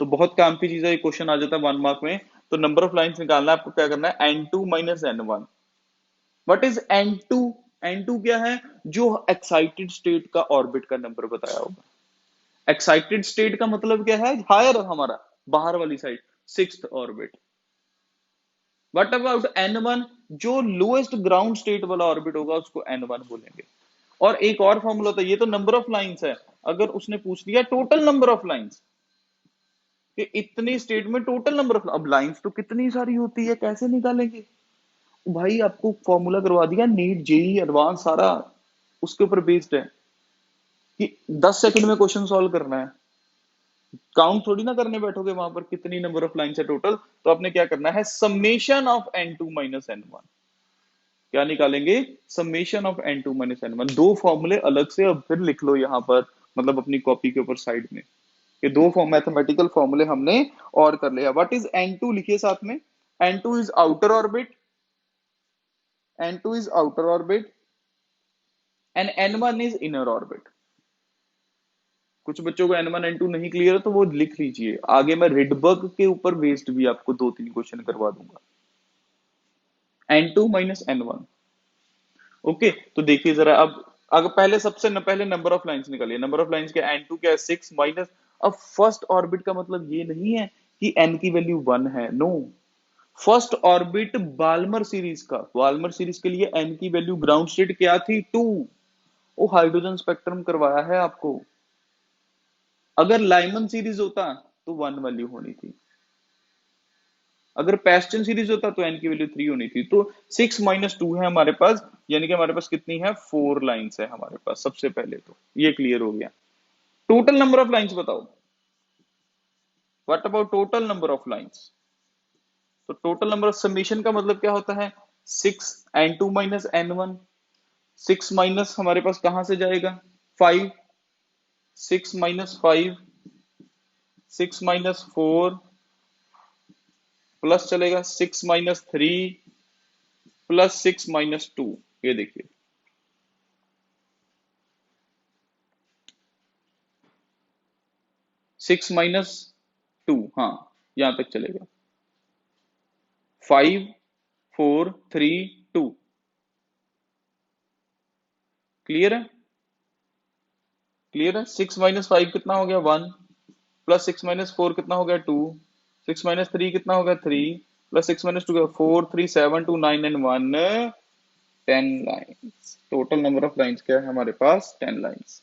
तो बहुत काम की चीज है, ये क्वेश्चन आ जाता है 1 मार्क में। तो नंबर ऑफ लाइंस निकालना है आपको, क्या करना है, n2 minus n1। What is n2? n2 क्या है, जो एक्साइटेड स्टेट का ऑर्बिट का नंबर बताया होगा। एक्साइटेड स्टेट का मतलब क्या है, हायर हमारा, बाहर वाली side, 6th orbit. What about n1? जो लोएस्ट ग्राउंड स्टेट वाला ऑर्बिट होगा उसको n1 बोलेंगे। और एक और फॉर्मूला होता है, ये तो नंबर ऑफ लाइंस है, अगर उसने पूछ लिया टोटल नंबर ऑफ लाइंस कि इतनी स्टेट में टोटल नंबर ऑफ, अब लाइंस तो कितनी सारी होती है, कैसे निकालेंगे भाई, आपको फॉर्मूला करवा दिया, नीट जेई एडवांस सारा उसके ऊपर बेस्ड है कि 10 सेकंड में क्वेश्चन सॉल्व करना है, काउंट थोड़ी ना करने बैठोगे वहां पर कितनी नंबर ऑफ लाइन है टोटल। तो आपने क्या करना है, summation of n2 minus n1, क्या निकालेंगे, summation of n2 minus n1। 2 फॉर्मूले अलग से अब फिर लिख लो यहाँ पर, मतलब अपनी कॉपी के ऊपर साइड में, ये 2 मैथमेटिकल फॉर्मूले हमने और कर लिया। व्हाट इज n2 लिखिए साथ में, n2 is outer orbit, n2 is outer orbit and n1 is inner orbit. कुछ बच्चों को n1 n2 नहीं क्लियर है तो वो लिख लीजिए, आगे मैं रिडबर्ग के ऊपर बेस्ड भी आपको 2-3 क्वेश्चन करवा दूंगा। n2 minus n1। ओके, तो देखिए जरा, अब अगर पहले सबसे पहले नंबर ऑफ लाइंस निकालिए, नंबर ऑफ लाइंस क्या, n2 क्या है, 6 माइनस, अब फर्स्ट ऑर्बिट का मतलब ये नहीं है कि n की वैल्यू 1 है, no. First orbit Balmer series का, बाल्मर सीरीज के लिए n की वैल्यू ग्राउंड स्टेट क्या थी, 2। वो हाइड्रोजन स्पेक्ट्रम करवाया है आपको, अगर लाइमन सीरीज होता तो 1 वैल्यू होनी थी, अगर पेस्टन सीरीज होता तो n की वैल्यू 3 होनी थी। तो 6 माइनस 2 है हमारे पास, यानी कि हमारे पास कितनी है, 4 लाइंस है हमारे पास। सबसे पहले तो ये क्लियर हो गया। टोटल नंबर ऑफ लाइंस बताओ, what about total number of lines. तो टोटल नंबर ऑफ समेशन का मतलब क्या होता है, 6 n2 माइनस n1। 6 माइनस हमारे पास कहां से जाएगा, 5, 6 माइनस 5, 6 माइनस 4 प्लस चलेगा 6 माइनस 3 प्लस 6 माइनस 2। ये देखिए, 6 माइनस 2, हाँ यहां तक चलेगा, 5 4 3 2। क्लियर है, क्लियर है। 6 माइनस 5 कितना हो गया, 1, प्लस 6 माइनस 4 कितना हो गया, 2, 6 माइनस 3 कितना हो गया, 3, plus 6 minus 2 4 3 7 2 9 and 1 10 lines. Total number of lines क्या है हमारे पास? 10 लाइन्स।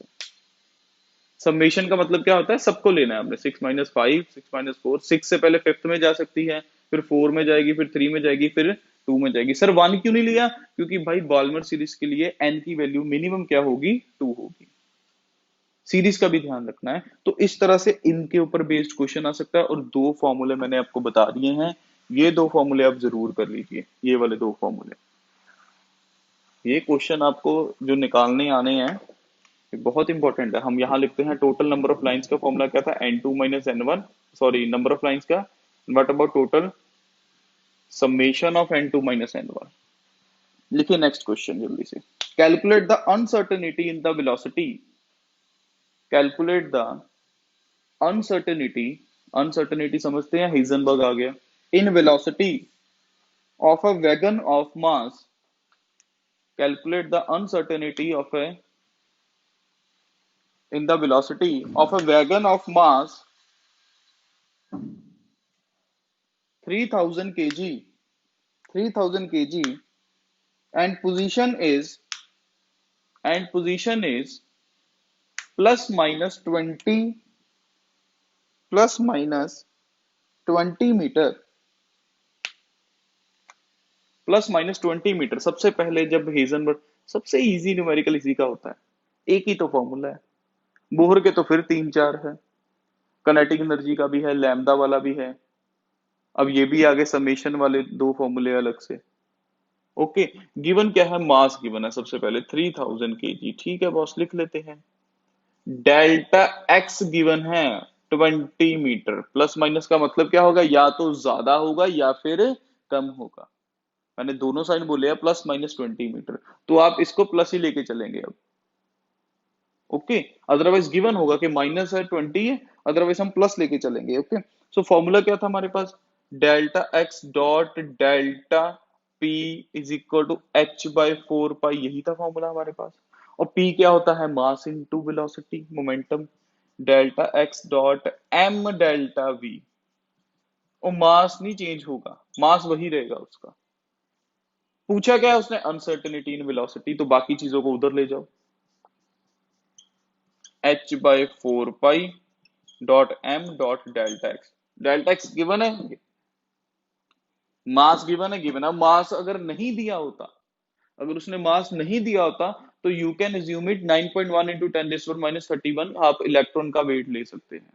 समेशन का मतलब क्या होता है? सबको लेना है हमने। 6 - 5 6 - 4, 6 से पहले फिफ्थ में जा सकती है, फिर 4 में जाएगी, फिर 3 में जाएगी, फिर 2 में जाएगी। सर 1 क्यों नहीं लिया? क्योंकि भाई बॉल्मर सीरीज के लिए n की वैल्यू मिनिमम क्या होगी? 2 होगी। सीरीज का भी ध्यान रखना है। तो इस तरह से इनके ऊपर बेस्ड क्वेश्चन आ सकता है। और दो फॉर्मूले मैंने आपको बता दिए हैं, ये दो फॉर्मूले आप जरूर कर लीजिए, ये वाले दो फॉर्मूले। ये क्वेश्चन आपको जो निकालने आने हैं ये बहुत इंपॉर्टेंट है। हम यहाँ लिखते हैं टोटल नंबर ऑफ लाइंस का फॉर्मूला क्या था? n2 - n1, sorry number of lines का। What about total? Summation of n2 - n1। लिखिए नेक्स्ट क्वेश्चन जल्दी से। Calculate the uncertainty in the velocity. Calculate the uncertainty, uncertainty समझते हैं, हाइजेनबर्ग आ गया। In velocity of a wagon of mass. Calculate the uncertainty of a in the velocity of a wagon of mass 3000 kg, 3000 kg, and position is plus minus 20, plus minus 20 metre, plus minus 20 metre. सबसे पहले जब हेजनबर्ग, सबसे इजी न्यूमेरिकल इसी का होता है, एक ही तो फॉर्मूला है। बोहर के तो फिर 3 4 है, कनेटिक एनर्जी का भी है, लैम्डा वाला भी है। अब ये भी आगे समेशन वाले दो फॉर्मूले अलग से। ओके, गिवन क्या है? मास गिवन है सबसे पहले 3000 केजी। ठीक है बॉस, लिख लेते हैं। डेल्टा एक्स गिवन है 20 मीटर। प्लस माइनस का मतलब क्या होगा? या तो ज्यादा होगा या फिर कम होगा। मैंने दोनों साइन बोले हैं, प्लस माइनस 20 मीटर, तो आप इसको प्लस ही लेके चलेंगे अब। ओके, अदरवाइज गिवन होगा कि माइनस है 20 है, अदरवाइज हम प्लस लेके चलेंगे। ओके, सो फॉर्मूला क्या था हमारे पास? Delta x dot delta P is equal to H by 4 pi, यही था फॉर्मूला हमारे पास। और पी क्या होता है? Mass into velocity, momentum. Delta x dot m delta v, और मास नहीं चेंज होगा, मास वही रहेगा उसका। पूछा क्या है उसने? अनसर्टेनिटी इन वेलोसिटी, तो बाकी चीजों को उधर ले जाओ। H by 4 pi dot m dot delta x. Delta x given है, मास गिवन है, गिवन है। मास अगर नहीं दिया होता, अगर उसने मास नहीं दिया होता, तो you can assume it 9.1 into 10⁻31 आप इलेक्ट्रॉन का वेट ले सकते हैं,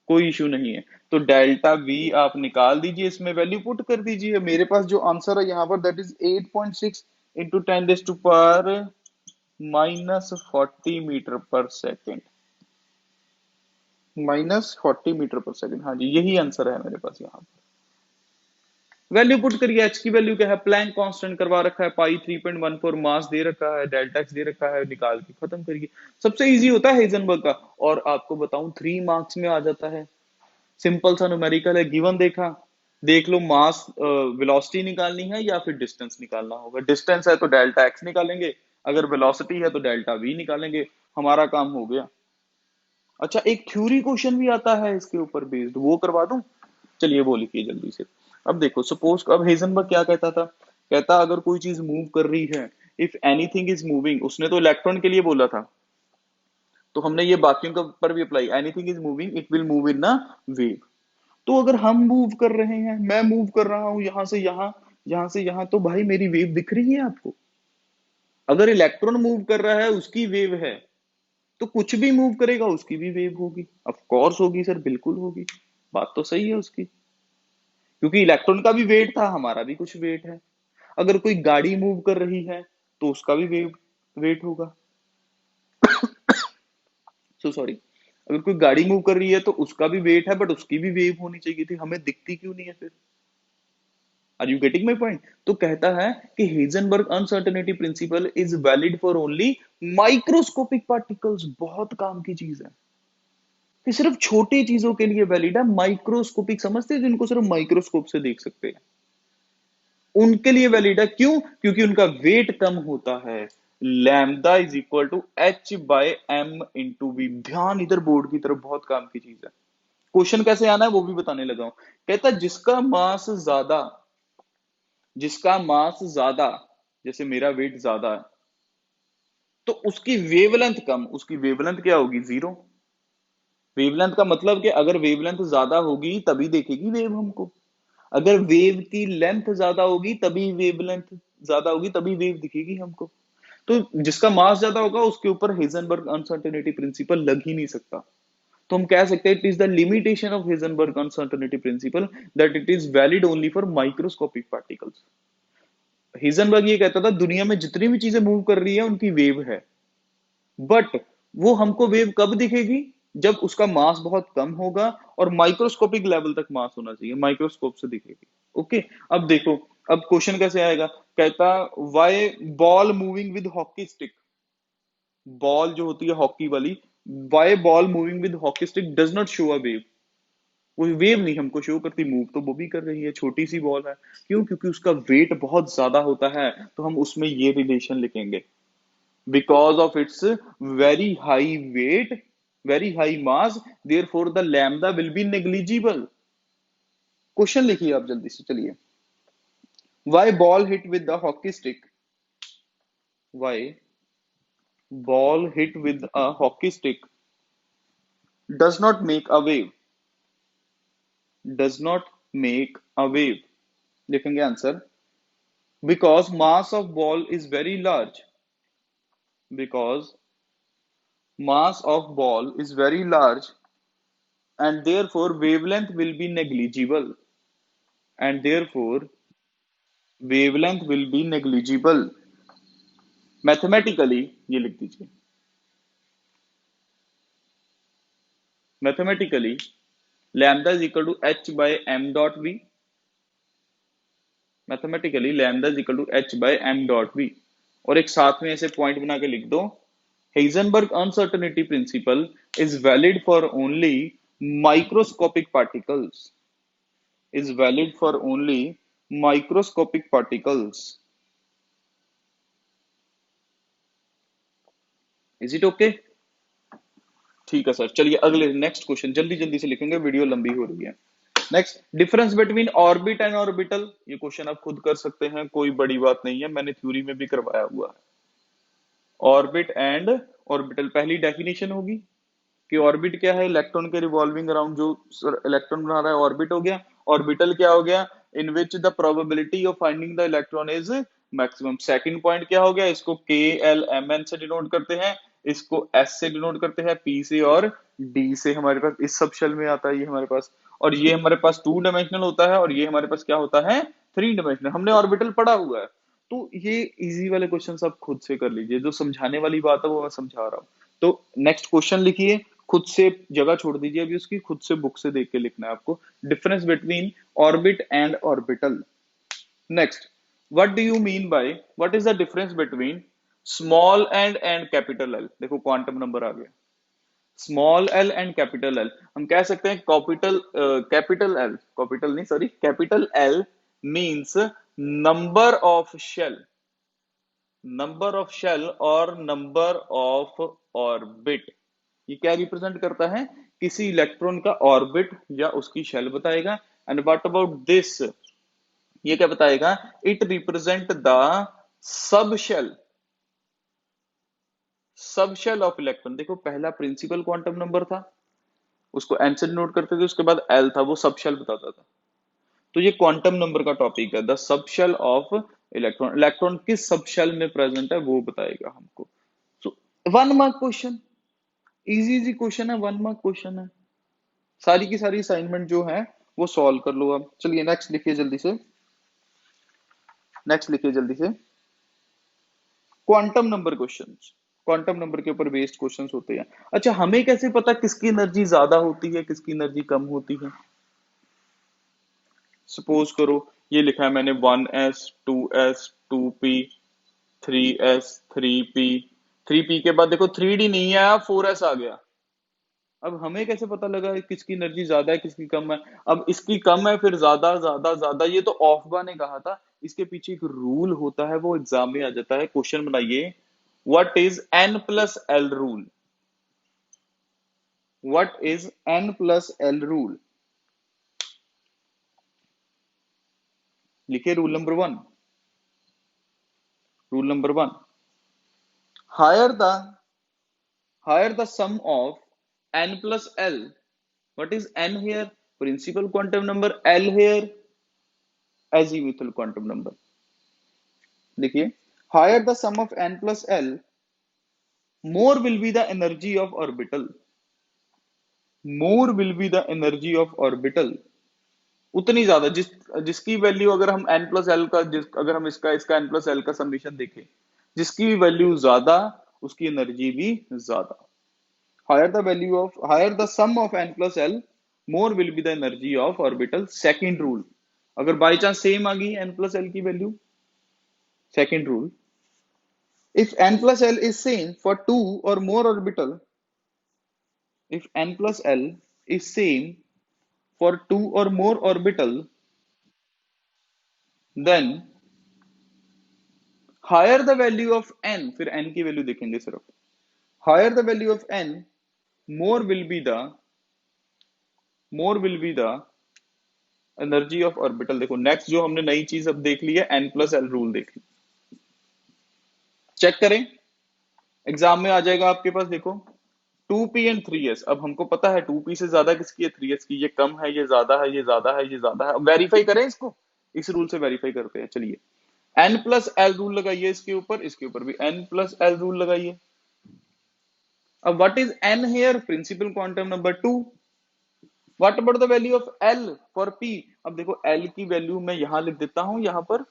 कोई इश्यू नहीं है। तो डेल्टा वी आप निकाल दीजिए, इसमें वैल्यू पुट कर दीजिए। मेरे पास जो आंसर है यहाँ पर दैट इज 8.6 इंटू 10⁻⁻40 मीटर पर सेकेंड, -40 मीटर पर सेकेंड। हाँ जी, यही आंसर है मेरे पास यहाँ पर। वैल्यू पुट करिए। एच की वैल्यू क्या है? प्लैंक कांस्टेंट करवा रखा है, पाई 3.14, मास दे रखा है, डेल्टा एक्स दे रखा है, निकाल के खत्म करिए। सबसे इजी होता है हेजनबर्ग का। और आपको बताऊं 3 मार्क्स में आ जाता है। सिंपल सा न्यूमेरिकल है, गिवन देखा, देख लो मास, वेलोसिटी निकालनी है या फिर डिस्टेंस निकालना होगा। डिस्टेंस है तो डेल्टा एक्स निकालेंगे, अगर वेलोसिटी है तो डेल्टा वी निकालेंगे, हमारा काम हो गया। अच्छा, एक थ्योरी क्वेश्चन भी आता है इसके ऊपर बेस्ड, वो करवा दूं? चलिए वो लिखिए जल्दी से। अब देखो, सपोज अब हेजनबर्ग क्या कहता था? कहता अगर कोई चीज मूव कर रही है, इफ एनीथिंग इज मूविंग, उसने तो इलेक्ट्रॉन के लिए बोला था, तो हमने ये बाकियों के ऊपर भी apply, anything is moving it will move in ना वेव। तो अगर हम मूव कर रहे हैं, मैं मूव कर रहा हूं यहां से यहां, यहां से यहां, तो भाई मेरी वेव दिख रही है आपको? अगर इलेक्ट्रॉन मूव कर रहा है उसकी वेव है, तो कुछ भी मूव करेगा उसकी भी वेव होगी। ऑफ कोर्स होगी सर, बिल्कुल होगी, बात तो सही है उसकी, क्योंकि इलेक्ट्रॉन का भी वेट था, हमारा भी कुछ वेट है। अगर कोई गाड़ी मूव कर रही है तो उसका भी वेव वेट होगा। सो सॉरी, अगर कोई गाड़ी मूव कर रही है तो उसका भी वेट है, बट उसकी भी वेव होनी चाहिए थी, हमें दिखती क्यों नहीं है फिर? Are you getting my point? तो कहता है कि Heisenberg uncertainty principle is valid for only microscopic particles. बहुत काम की चीज है कि सिर्फ छोटी चीजों के लिए वैलिड है। माइक्रोस्कोपिक समझते हैं, जिनको सिर्फ माइक्रोस्कोप से देख सकते हैं, उनके लिए वैलिड है। क्यों? क्योंकि उनका वेट कम होता है। Lambda is equal to h by m into v. ध्यान इधर बोर्ड की तरफ, बहुत काम की चीज है। क्वेश्चन कैसे आना है वो भी बताने लगा हूं। कहता जिसका मास ज्यादा, जैसे मेरा वेट ज्यादा है, तो उसकी वेवलेंथ कम, उसकी वेवलेंथ क्या होगी, जीरो। वेवलेंथ का मतलब कि अगर वेवलेंथ ज्यादा होगी तभी देखेगी वेव हमको, अगर वेव की लेंथ ज्यादा होगी तभी वेवलेंथ ज्यादा होगी, तभी वेव दिखेगी हमको। तो जिसका मास ज्यादा होगा उसके ऊपर हेजनबर्ग अनसर्टेनिटी प्रिंसिपल लग ही नहीं सकता। तो हम कह सकते हैं it is the limitation of Heisenberg uncertainty principal that it is valid only for microscopic particles. Heisenberg ये कहता था दुनिया में जितनी भी चीजें मूव कर रही है उनकी वेव है, बट वो हमको वेव कब दिखेगी, जब उसका मास बहुत कम होगा और माइक्रोस्कोपिक लेवल तक मास होना चाहिए, माइक्रोस्कोप से दिखेगी। ओके, अब देखो, अब क्वेश्चन कैसे आएगा। कहता why ball moving with hockey stick, ball जो होती है हॉकी वाली, why ball moving with hockey stick does not show a wave, वो वेव नहीं हमको शो करती, मूव तो वो भी कर रही है, छोटी सी बॉल है। क्यों, क्योंकि उसका वेट बहुत ज्यादा होता है। तो हम उसमें ये रिलेशन लिखेंगे, because of its very high weight, very high mass, therefore the lambda will be negligible। Question लिखिए आप जल्दी से, चलिए। why ball hit with the hockey stick, why ball hit with a hockey stick does not make a wave, does not make a wave, लिखेंगे answer. because mass of ball is very large, because mass of ball is very large and therefore wavelength will be negligible, and therefore wavelength will be negligible। Mathematically ये लिख दीजिए, mathematically lambda is equal to h by m dot v, mathematically lambda is equal to h by m dot v. और एक साथ में ऐसे पॉइंट बना के लिख दो, Heisenberg uncertainty principle is valid for only microscopic particles, is valid for only microscopic particles. Is it okay? ठीक है सर, चलिए अगले नेक्स्ट क्वेश्चन जल्दी जल्दी से लिखेंगे, वीडियो लंबी हो रही है। Next, difference between orbit and orbital, ये क्वेश्चन आप खुद कर सकते हैं, कोई बड़ी बात नहीं है, मैंने थ्योरी में भी करवाया हुआ है। ऑर्बिट एंड ऑर्बिटल, पहली डेफिनेशन होगी कि ऑर्बिट क्या है, इलेक्ट्रॉन के रिवॉल्विंग अराउंड जो इलेक्ट्रॉन बना रहा है, ऑर्बिट हो गया। ऑर्बिटल क्या हो गया, in which the probability of finding the electron is maximum. Second point क्या हो गया, इसको के एल एम एन से डिनोट करते हैं, इसको एस से डिनोट करते हैं, पी से और डी से। हमारे पास इस सब शेल में आता है ये हमारे पास, और ये हमारे पास 2 डायमेंशनल होता है, और ये हमारे पास क्या होता है, 3 डायमेंशनल। हमने ऑर्बिटल पढ़ा हुआ है। तो ये इजी वाले क्वेश्चन आप खुद से कर लीजिए, जो समझाने वाली बात है वो मैं समझा रहा हूँ। तो नेक्स्ट क्वेश्चन लिखिए, खुद से जगह छोड़ दीजिए अभी उसकी, खुद से बुक से देख के लिखना है आपको। Difference between orbit and orbital. Next, what do you mean by, what is the difference between small and capital l. देखो क्वांटम नंबर आ गया, small l and capital l. हम कह सकते हैं कैपिटल एल, कैपिटल नहीं sorry, capital l means number of shell, number of shell और नंबर ऑफ ऑर्बिट। ये क्या रिप्रेजेंट करता है, किसी इलेक्ट्रॉन का ऑर्बिट या उसकी शेल बताएगा। एंड व्हाट अबाउट दिस, ये क्या बताएगा, it represent the sub shell, sub shell of electron. देखो पहला प्रिंसिपल क्वांटम नंबर था, उसको एन से नोट करते थे, उसके बाद एल था, वो सब शेल बताता था। तो ये क्वांटम नंबर का टॉपिक है, the sub shell of electron, electron किस सब शेल में प्रेजेंट है वो बताएगा हमको। So 1 mark question, easy easy question है, 1 मार्क क्वेश्चन है। सारी की सारी असाइनमेंट जो है वो सॉल्व कर लो आप। चलिए नेक्स्ट लिखिए जल्दी से, नेक्स्ट लिखिए जल्दी से, quantum number questions, quantum number के ऊपर बेस्ड क्वेश्चंस होते हैं। अच्छा, हमें कैसे पता किसकी एनर्जी ज्यादा होती है किसकी एनर्जी कम होती है। सपोज करो ये लिखा है मैंने 1s 2s 2p 3s 3p, 3p के बाद देखो 3d नहीं आया, 4s आ गया। अब हमें कैसे पता लगा किसकी एनर्जी ज्यादा है किसकी कम है। अब इसकी कम है फिर ज्यादा ज्यादा ज्यादा, ये तो ऑफबा ने कहा था। इसके पीछे एक रूल होता है, वो एग्जाम में आ जाता है। क्वेश्चन बनाइए, what is n plus L rule. What is n plus L rule? लिखिए rule number one, higher the sum of n plus l. What is n here? Principal quantum number, l here azimuthal quantum number. देखिए, higher the sum of n plus l, more will be the energy of orbital. More will be the energy of orbital. उतनी ज्यादा जिसकी वैल्यू अगर हम n प्लस एल का अगर हम इसका n प्लस एल का समीशन देखें, जिसकी भी वैल्यू ज्यादा उसकी एनर्जी भी ज्यादा. Higher the sum of n plus l, more will be the energy of orbital. Second rule, अगर बाई चांस सेम आ गई n plus l की value, second rule, if n plus l is same for two or more orbital, if n plus l is same for two or more orbital, then higher the value of n, फिर n की वैल्यू देखेंगे सिर्फ, higher the value of n, more will be the energy of orbital. देखो नेक्स्ट जो हमने नई चीज अब देख ली है, n प्लस एल रूल देख ली. चेक करें, एग्जाम में आ जाएगा आपके पास. देखो 2p एंड 3s, अब हमको पता है 2p से ज्यादा किसकी है, 3s की. ये कम है, ये ज्यादा है, ये ज्यादा है, ये ज्यादा है. अब वेरीफाई करें इसको, इस रूल से वेरीफाई करते हैं. चलिए n प्लस एल रूल लगाइए इसके ऊपर भी n प्लस एल रूल लगाइए. अब what is n here? Principal quantum number 2. What about the value of l for p? अब देखो l की वैल्यू मैं यहां लिख देता हूं, यहां पर.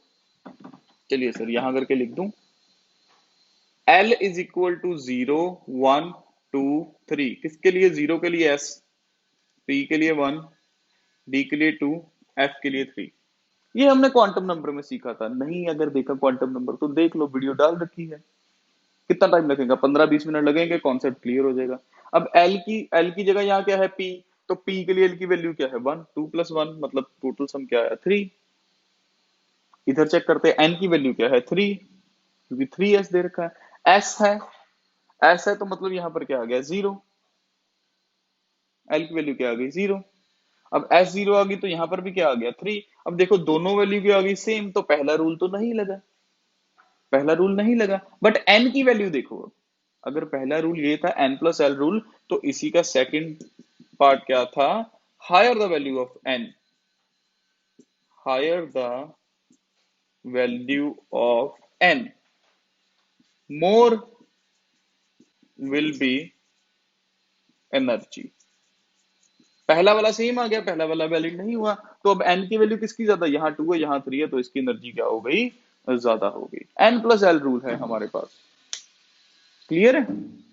चलिए सर यहां करके लिख दूं, L इज इक्वल टू 0 1 2 3. किसके लिए? 0 के लिए S, P के लिए 1, D के लिए 2, F के लिए 3. ये हमने क्वांटम नंबर में सीखा था. नहीं अगर देखा क्वांटम नंबर तो देख लो, वीडियो डाल रखी है. कितना टाइम लगेगा? 15-20 मिनट लगेंगे, कॉन्सेप्ट क्लियर हो जाएगा. अब L की जगह यहाँ क्या है? P. तो P के लिए L की वैल्यू क्या है? 1. 2 प्लस 1 मतलब टोटल सम क्या है? 3. इधर चेक करते हैं N की वैल्यू क्या है? 3, क्योंकि 3s दे रखा है. S है तो मतलब यहां पर क्या आ गया? 0. L की वैल्यू क्या आ गई? 0. अब S 0 आ गई तो यहां पर भी क्या आ गया? 3. अब देखो दोनों वैल्यू क्या आ गई? सेम. तो पहला रूल तो नहीं लगा, बट n की वैल्यू देखो. अब अगर पहला रूल ये था n प्लस एल रूल, तो इसी का सेकंड पार्ट क्या था? Higher the value of n, higher the value of n, more will be energy. पहला वाला सेम आ गया, पहला वाला वैलिड नहीं हुआ. तो अब n की वैल्यू किसकी ज्यादा? यहाँ 2 है, यहाँ 3 है, तो इसकी एनर्जी क्या हो गई? ज्यादा हो गई. n प्लस एल रूल है हमारे पास. क्लियर है?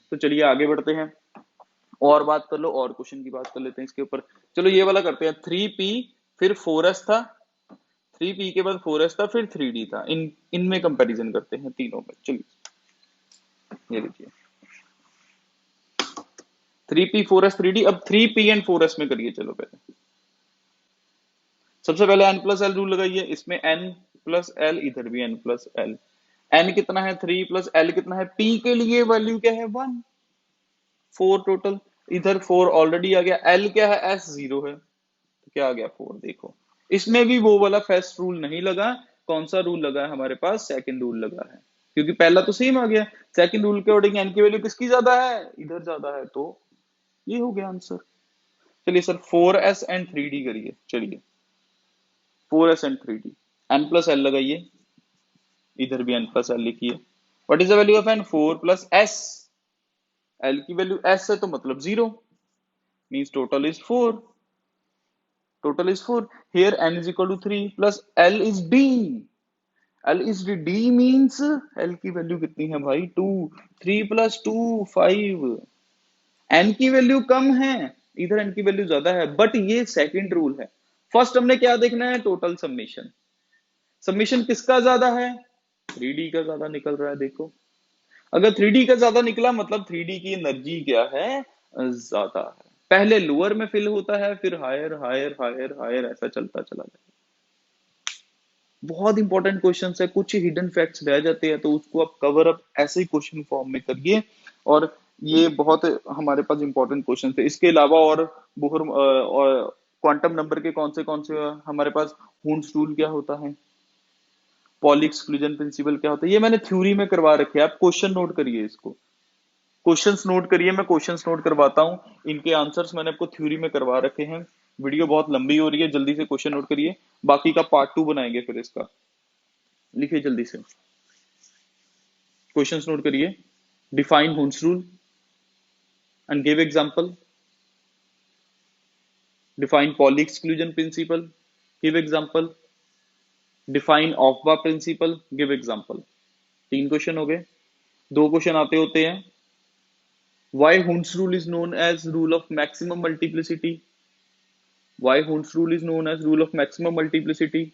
तो चलिए आगे बढ़ते हैं, और बात कर लो, और क्वेश्चन की बात कर लेते हैं इसके ऊपर. चलो ये वाला करते हैं. 3p फिर 4s था, 3p के बाद 4s था, फिर 3d था. इनमें कंपैरिजन करते हैं तीनों में. चलिए ये देखिए 3p 4s 3d. अब 3p एंड 4s में करिए. चलो पहले सबसे पहले n प्लस एल रूल लगाइए. इसमें n प्लस एल, इधर भी n प्लस एल. n कितना है? 3 प्लस एल कितना है? p के लिए वैल्यू क्या है? 1. 4 टोटल. इधर 4 ऑलरेडी आ गया. l क्या है? s 0 है, तो क्या आ गया? 4. देखो इसमें भी वो वाला फर्स्ट रूल नहीं लगा. कौन सा रूल लगा है हमारे पास? सेकंड रूल लगा है, क्योंकि पहला तो सेम आ गया. सेकंड रूल के अकॉर्डिंग n की वैल्यू किसकी ज्यादा है? इधर ज्यादा है, तो ये हो गया आंसर. चलिए सर 4s एंड 3d करिए. चलिए 4s and 3d. n plus L लगाइए, इधर भी n प्लस एल लिखिए. What is the value of n? 4 plus s. l की वैल्यू s है तो मतलब 0, means total is 4. Total is 4. Here n is equal to 3 plus l is d. l is d means l की वैल्यू कितनी है भाई? 2. 3 प्लस 2 5. n की वैल्यू कम है, इधर n की वैल्यू ज्यादा है, बट ये सेकंड रूल है. फर्स्ट हमने क्या देखना है? Total summation. समेशन किसका ज्यादा है? 3d का ज्यादा निकल रहा है. देखो अगर 3d का ज्यादा निकला मतलब 3d की एनर्जी क्या है? ज्यादा है. पहले लोअर में फिल होता है, फिर हायर हायर हायर हायर, ऐसा चलता चला जाए. बहुत इंपॉर्टेंट क्वेश्चन है, कुछ हिडन फैक्ट्स रह जाते हैं तो उसको आप कवर अप ऐसे ही क्वेश्चन फॉर्म में करिए, और ये बहुत हमारे पास इंपॉर्टेंट क्वेश्चन थे। इसके अलावा और बोहर और क्वांटम नंबर के कौन से हमारे पास, हुन्स रूल क्या होता है, पॉली एक्सक्लूजन प्रिंसिपल क्या होता है, ये मैंने थ्योरी में करवा रखे हैं। आप क्वेश्चन नोट करिए, इसको क्वेश्चंस नोट करिए, मैं क्वेश्चंस नोट करवाता हूँ। इनके आंसर्स मैंने आपको थ्योरी में करवा रखे हैं। वीडियो बहुत लंबी हो रही है, जल्दी से क्वेश्चन नोट करिए, बाकी का पार्ट 2 बनाएंगे फिर इसका। लिखिए जल्दी से, क्वेश्चंस नोट करिए। Define Hund's rule and give example. Define Pauli exclusion principle, give example. Define aufbau principle, give example. 3 question हो गए। 2 क्वेश्चन आते होते हैं। Why Hund's rule is known as rule of maximum multiplicity. Why Hund's rule is known as rule of maximum multiplicity.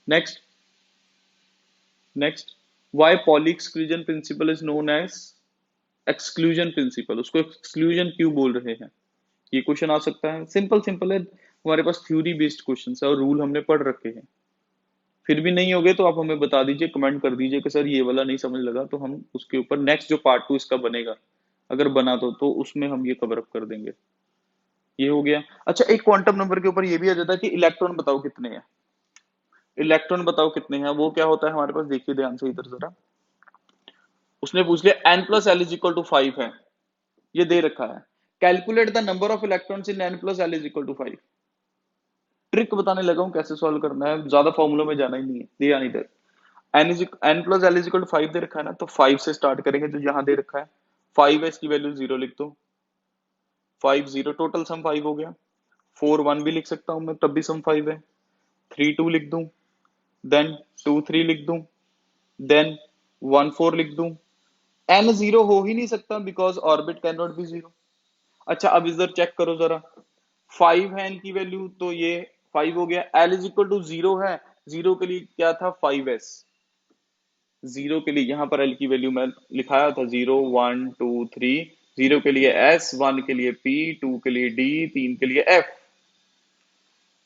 Next, next, why Pauli exclusion principle is known as exclusion principle. उसको एक्सक्लूजन क्यों बोल रहे हैं, ये क्वेश्चन आ सकता है। सिंपल सिंपल है, हमारे पास थ्योरी बेस्ड क्वेश्चन है और रूल हमने पढ़ रखे हैं। फिर भी नहीं होगे तो आप हमें बता दीजिए, कमेंट कर दीजिए कि सर ये वाला नहीं समझ लगा, तो हम उसके ऊपर नेक्स्ट जो पार्ट 2 इसका बनेगा, अगर बना तो उसमें हम ये कवर अप कर देंगे। ये हो गया। अच्छा, एक क्वांटम नंबर के ऊपर ये भी आ जाता है कि इलेक्ट्रॉन बताओ कितने हैं। इलेक्ट्रॉन बताओ कितने हैं, वो क्या होता है हमारे पास, देखिए ध्यान से इधर जरा। उसने पूछ लिया n plus l is equal to 5 है, ये दे रखा है। Calculate the number of electrons in n plus l is equal to 5। Trick बताने लगा हूं कैसे सॉल्व करना है, ज्यादा फॉर्मूलों में जाना ही नहीं है। दिया नहीं दर, n plus l is equal to 5 दे रखा है ना, तो 5 से स्टार्ट करेंगे, जो यहां दे रखा है 5 है, इसकी वैल्यू 0 लिख दो। 5 0, टोटल सम 5 हो गया। 4 1 भी लिख सकता हूं मैं, तब भी सम 5 है। 3 2 लिख दूं, देन 2 3 लिख दूं, देन 1 4 लिख दूं। n 0 हो ही नहीं सकता, because orbit can not be 0। अच्छा, अब इधर चेक करो जरा, 5 है n की वैल्यू, तो ये 5 हो गया। l इज इक्वल टू 0 है, 0 के लिए क्या था 5s। 0 के लिए यहां पर l की वैल्यू मैं लिखाया था 0 1 2 3। 0 के लिए s, 1 के लिए p, 2 के लिए d, 3 के लिए f,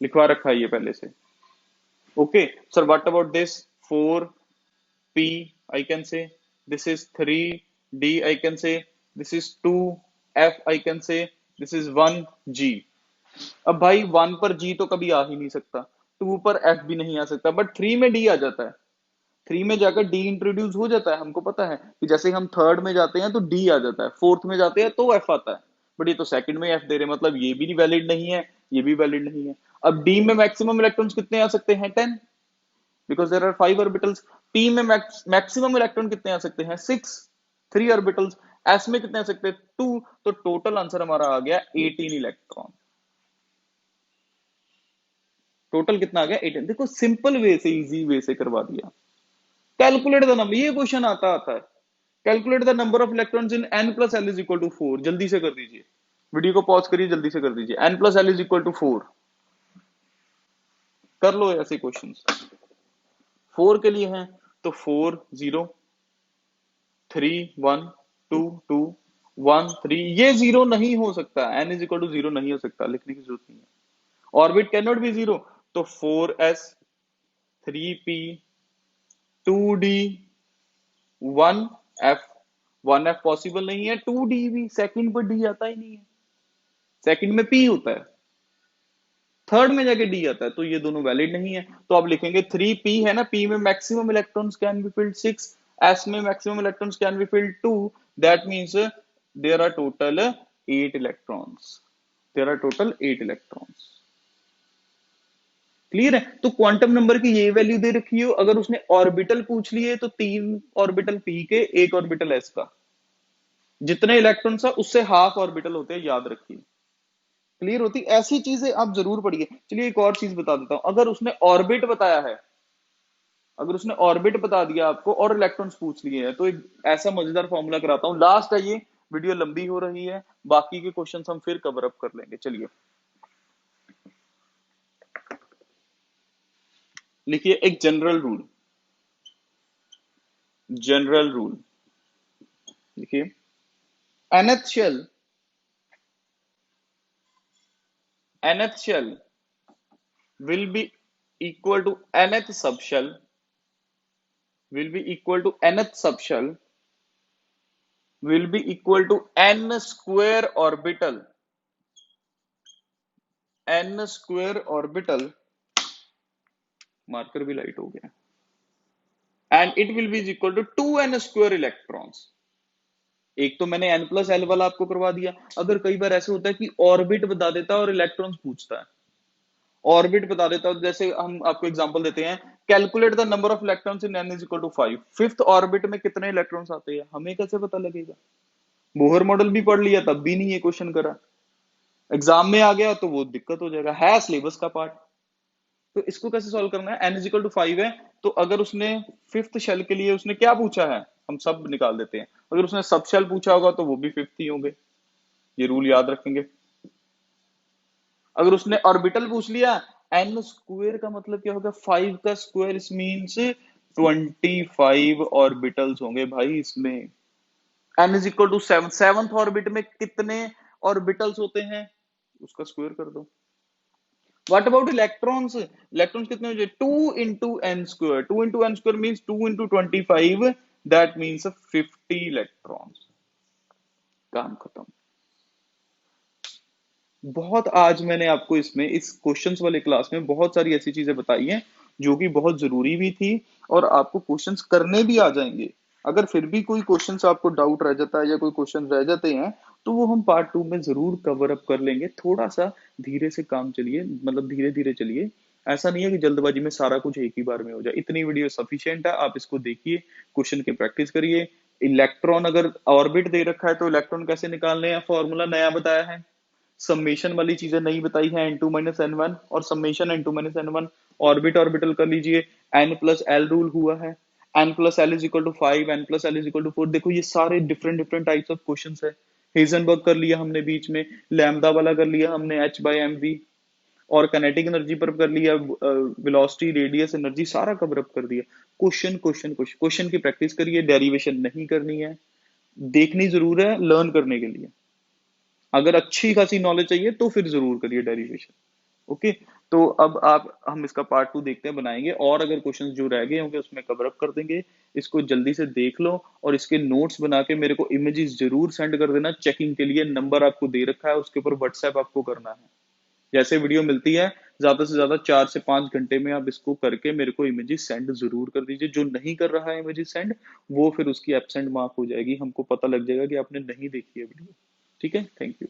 लिखवा रखा है ये पहले से। Okay sir, what about this 4 p, I can say this is 3 d, I can say this is 2 f, I can say this is 1 g। अब भाई 1 पर g तो कभी आ ही नहीं सकता, 2 पर f भी नहीं आ सकता, बट 3 में d आ जाता है। 3 में जाकर d इंट्रोड्यूस हो जाता है, हमको पता है कि जैसे हम थर्ड में जाते हैं तो d आ जाता है, फोर्थ में जाते हैं तो f आता है। बट ये तो सेकंड में f दे रहे, मतलब ये भी वैलिड नहीं है, ये भी वैलिड नहीं है। अब d में मैक्सिमम इलेक्ट्रॉन्स कितने आ सकते हैं, 10, because there are 5 orbitals. p में मैक्सिमम इलेक्ट्रॉन कितने आ सकते हैं, 6, 3 ऑर्बिटल्स। s में कितने आ सकते हैं, 2। तो टोटल आंसर हमारा आ गया 18 इलेक्ट्रॉन। टोटल कितना आ गया, 18। देखो सिंपल वे से, इजी वे से करवा दिया। कैलकुलेट द नंबर, ये क्वेश्चन आता आता है। Calculate the number of electrons in n plus l is equal to 4। जल्दी से कर दीजिए, वीडियो को पॉज करिए, जल्दी से कर दीजिए। n plus l is equal to 4, कर लो ऐसे क्वेश्चन। 4 के लिए हैं तो 4 0 3 1 2 2 1 3, ये 0 नहीं हो सकता, n इज इक्वल टू 0 नहीं हो सकता, लिखने की जरूरत नहीं है। ऑर्बिट कैन नॉट बी 0, तो 4s 3p 2d 1f। 1f possible नहीं है, 2d भी, सेकंड पर d आता ही नहीं है, सेकंड में p होता है, थर्ड में जाके d आता है, तो ये दोनों वैलिड नहीं है। तो आप लिखेंगे 3p है ना, p में maximum electrons can be filled 6, s में maximum electrons can be filled 2, that means there are total 8 electrons, there are total 8 electrons. Clear है? तो क्वांटम नंबर की ये वैल्यू दे रखी हो, अगर उसने ऑर्बिटल पूछ लिए तो 3 ऑर्बिटल p के, 1 ऑर्बिटल s का, जितने इलेक्ट्रॉन्स है उससे हाफ ऑर्बिटल होते हैं, याद रखिए। क्लियर होती, ऐसी चीजें आप जरूर पढ़िए। चलिए एक और चीज बता देता हूं, अगर उसने ऑर्बिट बताया है, अगर उसने ऑर्बिट बता दिया आपको और इलेक्ट्रॉन्स पूछ लिए हैं, तो एक ऐसा मजेदार फॉर्मूला कराता हूं, लास्ट है ये, वीडियो लंबी हो रही है, बाकी के क्वेश्चंस हम फिर कवर अप कर लेंगे। चलिए लिखिए एक जनरल रूल, जनरल रूल लिखिए, nth shell, nth shell will be equal to nth subshell, will be equal to nth subshell will be equal to n square orbital, n square orbital, marker भी लाइट हो गया, and it will be equal to 2n square electrons. एक तो मैंने n प्लस एल वाला आपको करवा दिया, अगर कई बार ऐसे होता है कि ऑर्बिट बता देता है और इलेक्ट्रॉन्स पूछता है, ऑर्बिट बता देता है, जैसे हम आपको एग्जांपल देते हैं, calculate the number of electrons in n is equal to 5, fifth orbit में कितने इलेक्ट्रॉन्स आते हैं, हमें कैसे पता लगेगा? बोहर मॉडल भी पढ़ लिया तब भी नहीं ये क्वेश्चन करा, एग्जाम में आ गया तो वो दिक्कत हो जाएगा, है सिलेबस का पार्ट। तो इसको कैसे सॉल्व करना है, n इज इक्वल टू 5 है, तो अगर उसने फिफ्थ शेल के लिए उसने क्या पूछा है, हम सब निकाल देते हैं, अगर उसने सब शेल पूछा होगा तो वो भी फिफ्थ ही होंगे, ये रूल याद रखेंगे। अगर उसने ऑर्बिटल पूछ लिया, एन स्क्वायर का मतलब क्या होगा, 5 का स्क्वायर मींस 25 ऑर्बिटल्स होंगे भाई इसमें। N is equal to 7, seventh orbit में कितने ऑर्बिटल्स होते हैं, उसका स्क्वायर कर दो। व्हाट अबाउट इलेक्ट्रॉन्स, इलेक्ट्रॉन्स कितने हो जाए, 2 into n square, 2 into n square means 2 into 25, that means 50 electrons, काम खत्म। बहुत आज मैंने आपको इसमें इस क्वेश्चंस वाले क्लास में बहुत सारी ऐसी चीजें बताई हैं जो कि बहुत जरूरी भी थी, और आपको क्वेश्चंस करने भी आ जाएंगे। अगर फिर भी कोई क्वेश्चंस आपको डाउट रह जाता है या कोई क्वेश्चन रह जाते हैं तो वो हम पार्ट 2 में जरूर कवर अप कर लेंगे, थोड़ा सा धीरे से काम चलिए, मतलब धीरे धीरे चलिए, ऐसा नहीं है कि जल्दबाजी में सारा कुछ एक ही बार में हो जाए, इतनी वीडियो सफिशिएंट है, आप इसको देखिए, क्वेश्चन की प्रैक्टिस करिए। इलेक्ट्रॉन अगर ऑर्बिट दे रखा है तो इलेक्ट्रॉन कैसे निकालने हैं, फॉर्मूला नया बताया है, समेशन वाली चीजें नहीं बताई है, n2 माइनस एन वन और summation n2 minus n one, orbit orbital कर लीजिए, n प्लस एल रूल हुआ है, n plus l is equal to 5, n plus l is equal to 4, देखो ये सारे different different types of questions है। हेजनबर्ग कर लिया हमने बीच में, लैम्डा वाला कर लिया हमने h बाई एम वी, और काइनेटिक एनर्जी पर कर लिया, वेलोसिटी रेडियस एनर्जी सारा कवर अप कर दिया। क्वेश्चन क्वेश्चन क्वेश्चन क्वेश्चन की प्रैक्टिस करिए, डेरिवेशन नहीं करनी है, देखनी जरूर है लर्न करने के लिए, अगर अच्छी खासी नॉलेज चाहिए तो फिर जरूर करिए डेरिवेशन। ओके, तो अब आप हम इसका पार्ट 2 देखते हैं, बनाएंगे, और अगर क्वेश्चंस जो रह गए होंगे उसमें कवर अप कर देंगे। इसको जल्दी से देख लो और इसके नोट्स बना के मेरे को इमेजेस जरूर सेंड कर देना चेकिंग के लिए, नंबर आपको दे रखा है उसके ऊपर व्हाट्सएप आपको करना है। जैसे वीडियो मिलती है ज्यादा से ज्यादा 4 से 5 घंटे में आप इसको करके मेरे को इमेजेस सेंड जरूर कर दीजिए, जो नहीं कर रहा है इमेजेस सेंड वो फिर उसकी एब्सेंट मार्क हो जाएगी, हमको पता लग जाएगा कि आपने नहीं देखी है वीडियो। ठीक है, थैंक यू।